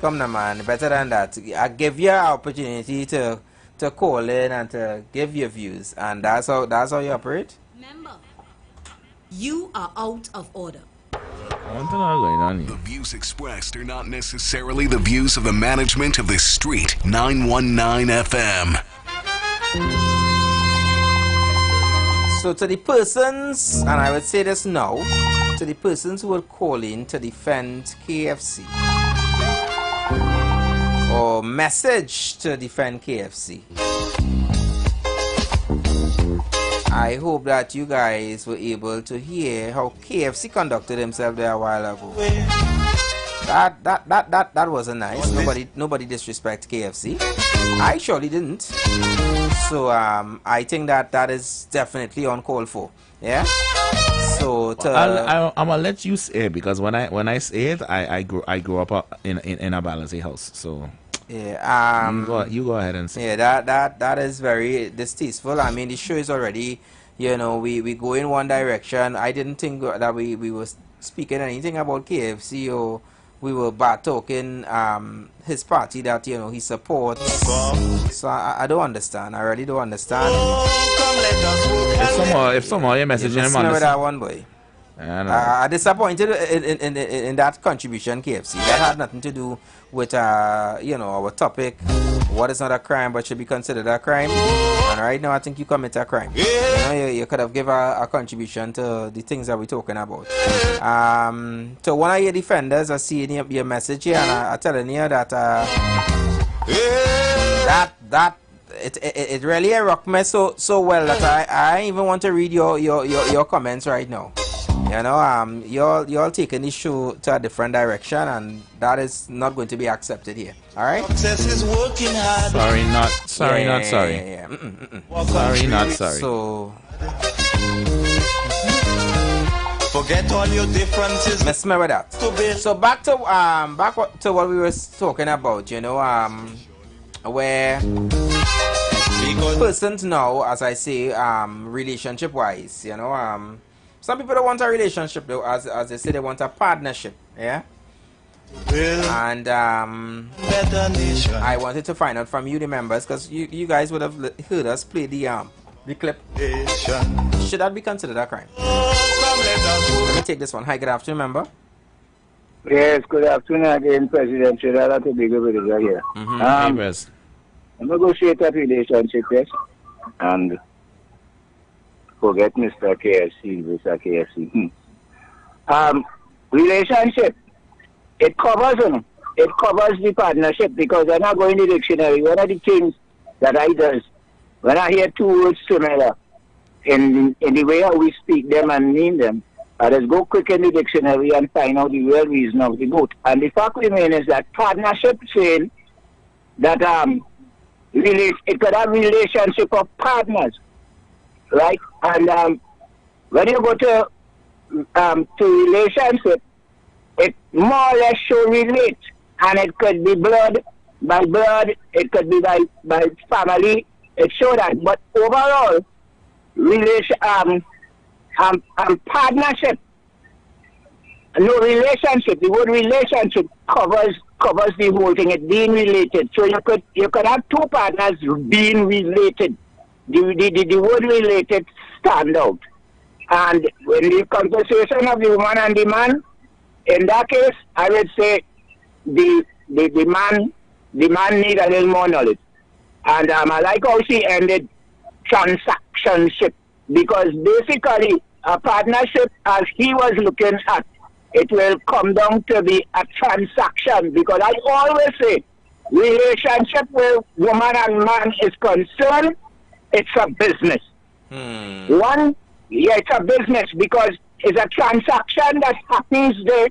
Come now, man. Better than that. I give you an opportunity to call in and to give your views, and that's how you operate. Remember, you are out of order. The views expressed are not necessarily the views of the management of the Street 919 FM. So to the persons, and I would say this now, to the persons who will call in to defend KFC or message to defend KFC, I hope that you guys were able to hear how KFC conducted himself there a while ago. That wasn't nice. Nobody disrespect KFC. I surely didn't. So I think that is definitely uncalled for. Yeah. So I'm gonna let you say it, because when I say it, I grew up in a Balancey house. So yeah. You go ahead and say. Yeah. That is very distasteful. I mean, the show is already, you know, we go in one direction. I didn't think that we were speaking anything about KFC, or we were bad talking his party that, you know, he supports. So I don't understand. I really don't understand. If somehow you're messaging him on with that one, boy. I'm disappointed in that contribution, KFC. That had nothing to do with you know, our topic. What is not a crime but should be considered a crime. And right now I think you commit a crime. You know, you could have given a contribution to the things that we're talking about. So one of your defenders, I see in your message here, and I'm telling you that it really rocked me so well that I even want to read your comments right now. You know, you're taking this show to a different direction, and that is not going to be accepted here. All right? Sorry, not sorry. Sorry, not sorry. So forget all your differences. Let's remember that. So back to what we were talking about. You know, where persons now, as I say, relationship wise, you know, some people don't want a relationship though, as they say, they want a partnership. Yeah. And I wanted to find out from you, the members, because you guys would have heard us play the clip. Should that be considered a crime? Let me take this one. Hi, good afternoon, member. Yes, good afternoon again, President. Should I to be good here? I'm negotiate a relationship, yes, and forget Mr. KFC, Mr. KFC. Relationship, it covers the partnership, because when I go in the dictionary, one of the things that I does, when I hear two words similar in the way how we speak them and mean them, I just go quick in the dictionary and find out the real reason of the both. And the fact remains is that partnership saying that it could have relationship of partners, right? And when you go to relationship, it more or less should relate. And it could be blood by blood, it could be by family, it show that. But overall, partnership, no relationship. The word relationship covers the whole thing. It's being related. So you could have two partners being related. The word related stand out. And when the conversation of the woman and the man, in that case, I would say the man needs a little more knowledge. And I like how she ended transactionship, because basically a partnership, as he was looking at, it will come down to be a transaction, because I always say relationship where woman and man is concerned, it's a business. It's a business, because it's a transaction that happens there.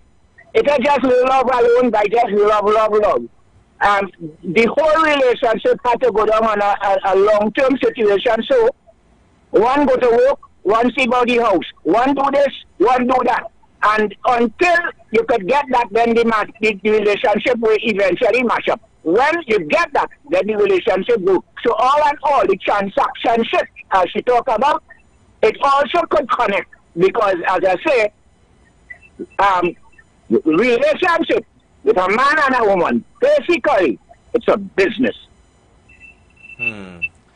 It's not just love alone, by just love. The whole relationship had to go down on a long-term situation. So one go to work, one see about the house, one do this, one do that. And until you could get that, then the relationship will eventually mash up. When you get that, then the relationship will. So all in all, the transactionship, as she talk about, it also could connect, because as I say, relationship with a man and a woman, basically, it's a business.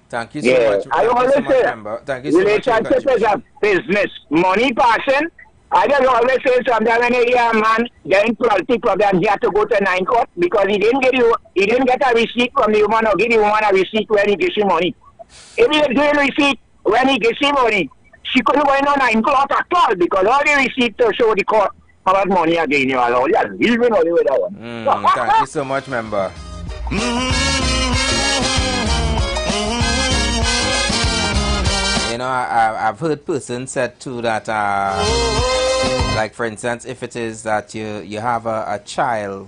Thank you so much. I always say relationship is a business. Money passing. I just always say sometimes when you hear a man getting quality problems, he had to go to 9 court because he didn't get a receipt from the woman, or give the woman a receipt when he gives you money. If he was doing receipt when he gives you money, she couldn't go in on 9 court at all, because all the receipt to show the court how much money again you are. Yeah, leaving only with that one. Thank you so much, member. You know, I've heard persons said too that, like for instance, if it is that you have a child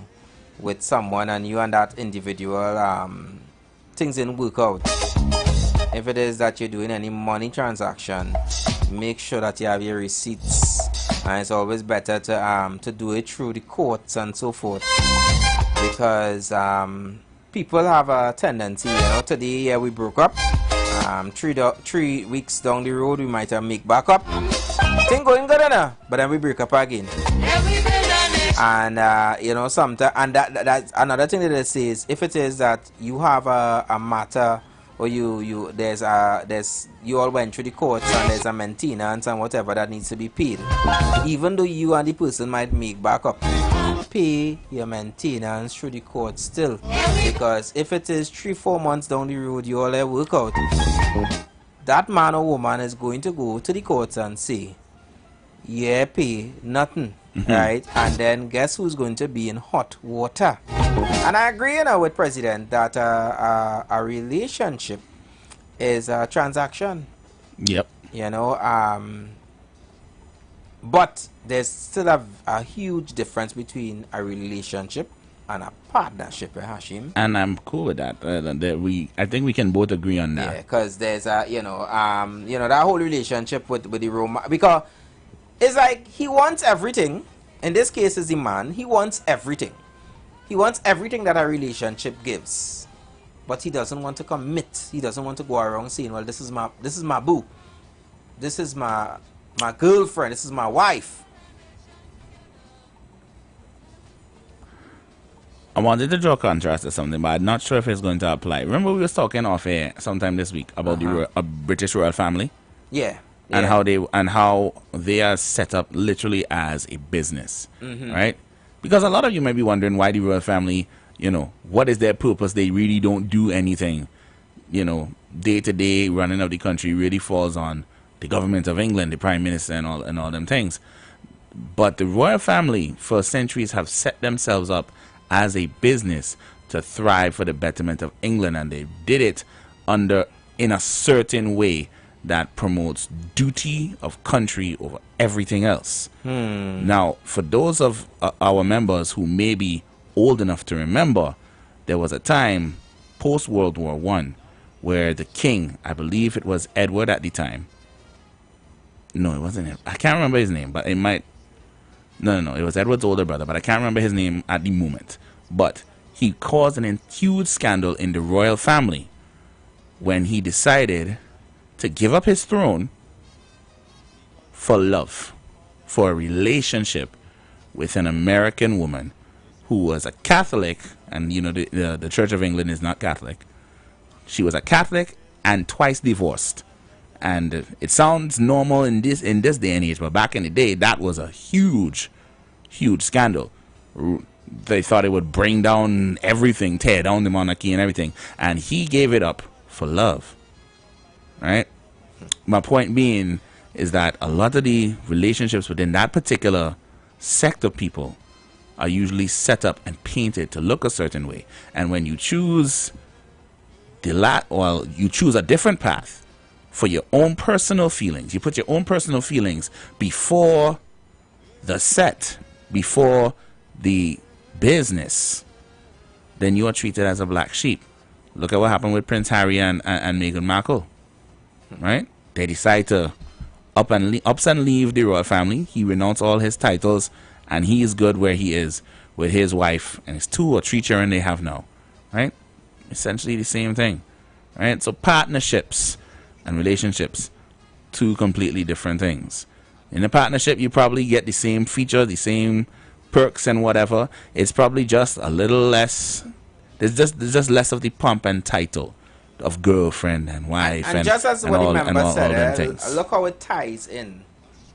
with someone and you and that individual, things didn't work out. If it is that you're doing any money transaction, make sure that you have your receipts. And it's always better to do it through the courts and so forth, because people have a tendency, you know, today we broke up, 3 weeks down the road we might have make back up, thing going good enough, but then we break up again. And you know, sometimes, and that's another thing that they say is, if it is that you have a matter, or you all went through the courts and there's a maintenance and whatever that needs to be paid, even though you and the person might make back up, pay your maintenance through the court still, because if it is 3-4 months down the road you all work out, that man or woman is going to go to the courts and say, yeah, pay nothing. Right? And then guess who's going to be in hot water? And I agree, you know, with President that a relationship is a transaction. Yep. You know, but there's still a huge difference between a relationship and a partnership, Hashim. And I'm cool with that. I think we can both agree on that. Yeah, because there's you know, that whole relationship with the romance, because it's like he wants everything. In this case, is the man. He wants everything. He wants everything that a relationship gives, but he doesn't want to commit. He doesn't want to go around saying, "Well, this is my boo. This is my girlfriend. This is my wife." I wanted to draw contrast to something, but I'm not sure if it's going to apply. Remember, we were talking off air sometime this week about a British royal family. Yeah. And how they are set up literally as a business, right? Because a lot of you might be wondering why the royal family, you know, what is their purpose? They really don't do anything, you know, day to day running of the country really falls on the government of England, the prime minister, and all them things. But the royal family for centuries have set themselves up as a business to thrive for the betterment of England, and they did it in a certain way that promotes duty of country over everything else. Now, for those of our members who may be old enough to remember, there was a time post World War I where the king, I believe it was Edward at the time. No, it wasn't him. I can't remember his name, but it might. No. It was Edward's older brother, but I can't remember his name at the moment. But he caused an huge scandal in the royal family when he decided to give up his throne for love, for a relationship with an American woman who was a Catholic, and the Church of England is not Catholic. She was a Catholic and twice divorced. And it sounds normal in this day and age, but back in the day, that was a huge scandal. They thought it would bring down everything, tear down the monarchy and everything, and he gave it up for love. Right? My point being is that a lot of the relationships within that particular sect of people are usually set up and painted to look a certain way, and when you choose you choose a different path for your own personal feelings. You put your own personal feelings before the set, before the business, then you are treated as a black sheep. Look at what happened with Prince Harry and Meghan Markle. Right? They decide to ups and leave the royal family. He renounced all his titles, and he is good where he is with his wife and his 2 or 3 children they have now. Right? Essentially the same thing. Right? So partnerships and relationships, 2 completely different things. In a partnership, you probably get the same feature, the same perks and whatever. It's probably just a little less. There's just less of the pomp and title of girlfriend and wife and just as what the member said, things. Look how it ties in.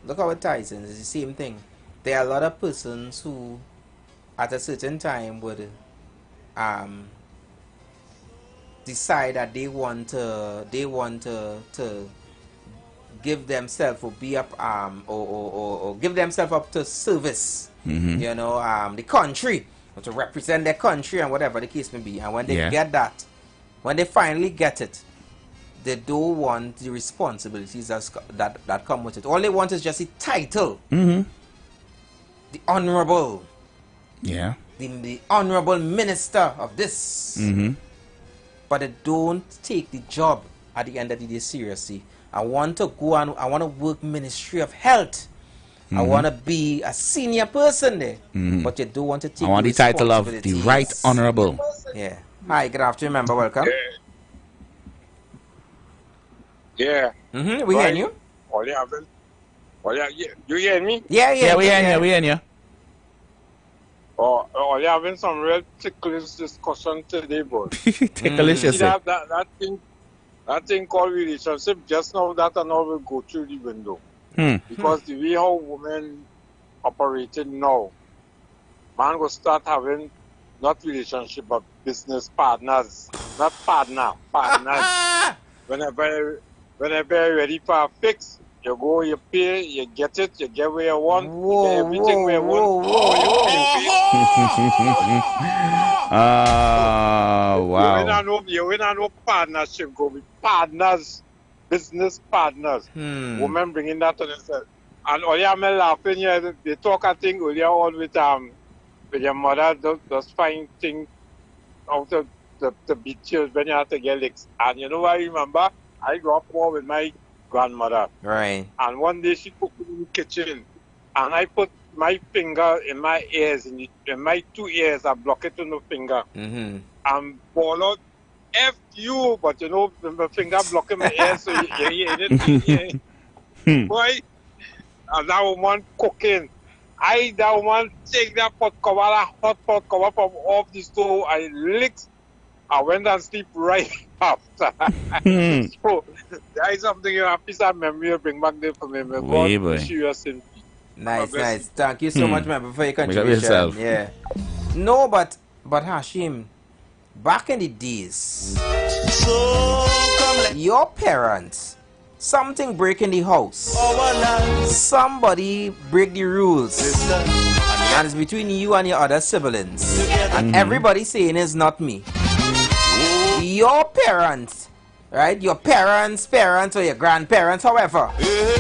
It's the same thing. There are a lot of persons who, at a certain time, would decide that they want to give themselves or be up or give themselves up to service, the country, or to represent their country and whatever the case may be. And when they get that, when they finally get it, they don't want the responsibilities that come with it. All they want is just the title, the honorable, the honorable minister of this. But they don't take the job at the end of the day seriously. I want to go and I want to work Ministry of Health. I want to be a senior person there. But you don't want to take I want the title of the Right Honorable. Yeah. Hi, good afternoon, member. Welcome. Yeah. We hear you. You hear me? Yeah, we hear you. You're having some real ticklish discussion today, boy. Ticklish, you say? That thing called relationship, just now that and all will go through the window. Because the way how women operating now, man will start having not relationship but business partners. Not partners. Whenever you're ready for a fix, you go, you pay, you get it, you get where you want, you get everything where you want. Wow. You ain't no partnership, go with partners, business partners. Women bringing that to themselves. And all you men laughing here, they talk a thing earlier on with your mother, just find things out of the beaches when you have to get licks. And you know what I remember? I grew up more with my grandmother. Right. And one day she cooked in the kitchen, and I put my finger in my ears, in my 2 ears, I block it on the finger. And ball out, F you, but you know, my finger blocking my ears, so you hear it. Boy, and that woman cooking. That woman take that pot cover, that hot pot cover from off the stove, I licked. I went and sleep right after. So, there is something, a piece of memory to bring back there for me. God wish you in peace. Nice. Thank you so much, man, for your contribution. Yeah. No, but Hashim, back in the days, your parents, something break in the house. Somebody break the rules. And it's between you and your other siblings. And everybody saying it's not me. Your parents, right? Your parents, or your grandparents, however,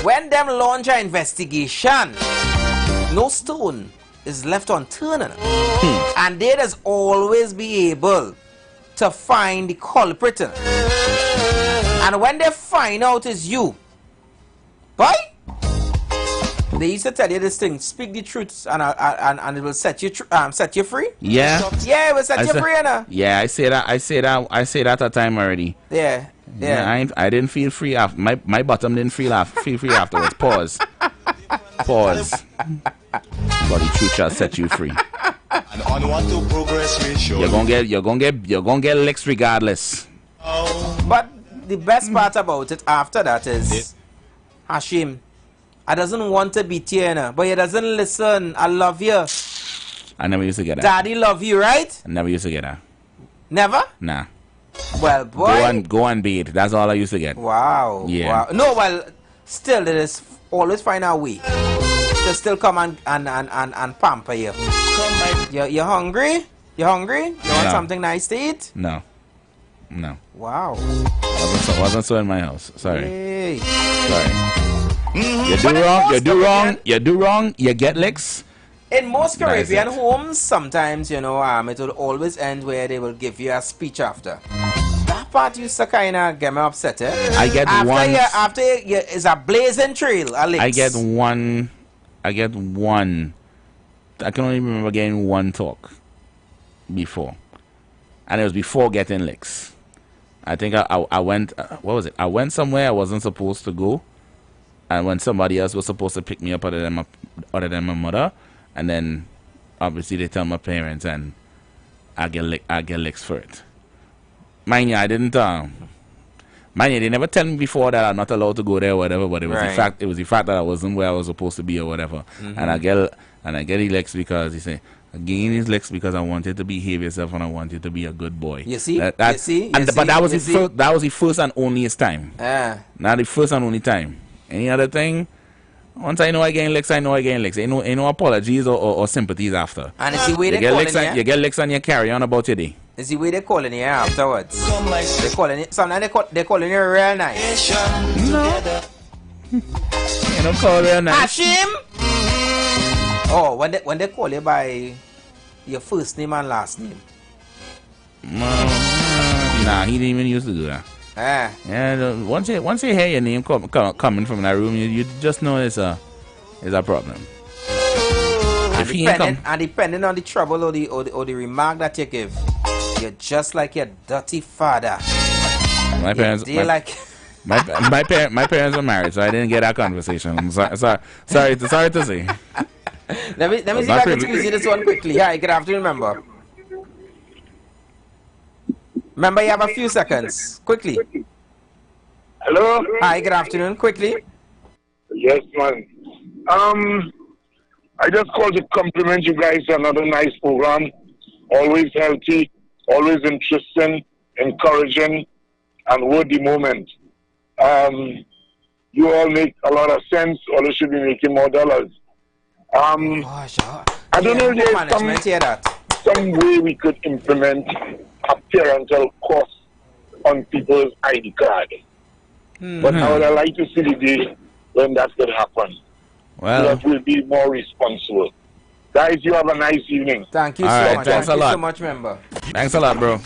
when them launch an investigation, no stone is left unturned. And they just always be able to find the culprit. And when they find out it's you, boy, They used to tell you this thing: speak the truth, and it will set you free. Yeah. Yeah, it will set you free, Anna. Yeah, I say that a time already. Yeah. I didn't feel free after my bottom didn't feel free afterwards. Pause. But the truth shall set you free. And onward to progress we show. You're gonna get licks regardless. But the best part about it after that is Hashim, I doesn't want to be Tiana, but he doesn't listen. I love you. I never used to get that. Daddy love you, right? I never used to get that. Never? Nah. Well, boy. Go and be it. That's all I used to get. Wow. Yeah. Wow. No, well, still, it is always find a way to still come and pamper you. You're hungry? You want something nice to eat? No. Wow. Wasn't so in my house. Sorry. Hey. Sorry. You do wrong, you get licks. In most Caribbean homes, sometimes, it will always end where they will give you a speech after. That part used to kind of get me upset, eh? I get after it's a blazing trail, a licks. I get one. I can only remember getting one talk before. And it was before getting licks. I think I went, what was it? I went somewhere I wasn't supposed to go. And when somebody else was supposed to pick me up other than my mother. And then, obviously, they tell my parents and I get licks for it. Mind you, I didn't, they never tell me before that I'm not allowed to go there or whatever, but it was the fact that I wasn't where I was supposed to be or whatever. And I get the licks because he say, I gain these licks because I want you to behave yourself and I want you to be a good boy. You see? But that was the first and onlyest time. Not the first and only time. Any other thing? Once I know I gain licks, I know I gain licks. Ain't no apologies or sympathies after. And it's the way they calling you. You get licks and you carry on about your day. It's the way they calling you afterwards. They calling it. Sometimes they calling you real nice. No. You don't call real nice. Hashim. Oh, when they call you by your first name and last name. Nah, he didn't even used to do that. Yeah, once you hear your name coming from that room, you just know it's a problem. And depending on the trouble or the remark that you give, you're just like your dirty father. My parents, my parents are married, so I didn't get that conversation. I'm sorry to say. Let me see if I can squeeze this one quickly. Hi, good afternoon, member. Remember, you have a few seconds. Quickly. Hello? Hi, good afternoon. Quickly. Yes, man. I just called to compliment you guys on another nice program. Always healthy, always interesting, encouraging, and worthy moment. You all make a lot of sense. All should be making more dollars. I don't know if there's some way we could implement a parental cost on people's ID card. But I would like to see the day when that could happen. Well, that will be more responsible. Guys, you have a nice evening. Thank you so much. Thank you so much, member. Thanks a lot, bro.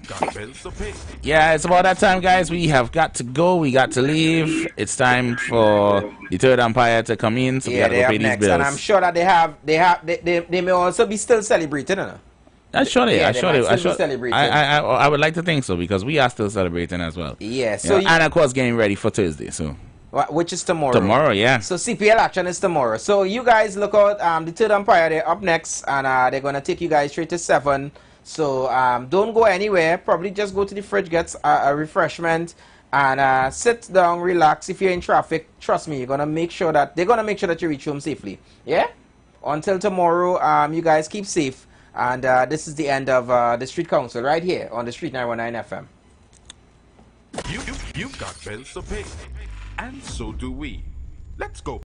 Yeah, it's about that time, guys. We have got to go. We got to leave. It's time for the Third Empire to come in. So we got to go pay these bills. And I'm sure that they may also be still celebrating, you know? I would like to think so because we are still celebrating as well. Yeah. So and of course getting ready for Thursday. So which is tomorrow. Tomorrow, yeah. So CPL action is tomorrow. So you guys look out. The Third Empire, they're up next, and they're gonna take you guys straight to 7. So don't go anywhere. Probably just go to the fridge, get a refreshment, and sit down, relax. If you're in traffic, trust me, they're gonna make sure that you reach home safely. Yeah. Until tomorrow, you guys keep safe. And this is the end of the Street Council right here on the Street 919 FM. You've got bills to pay, and so do we. Let's go.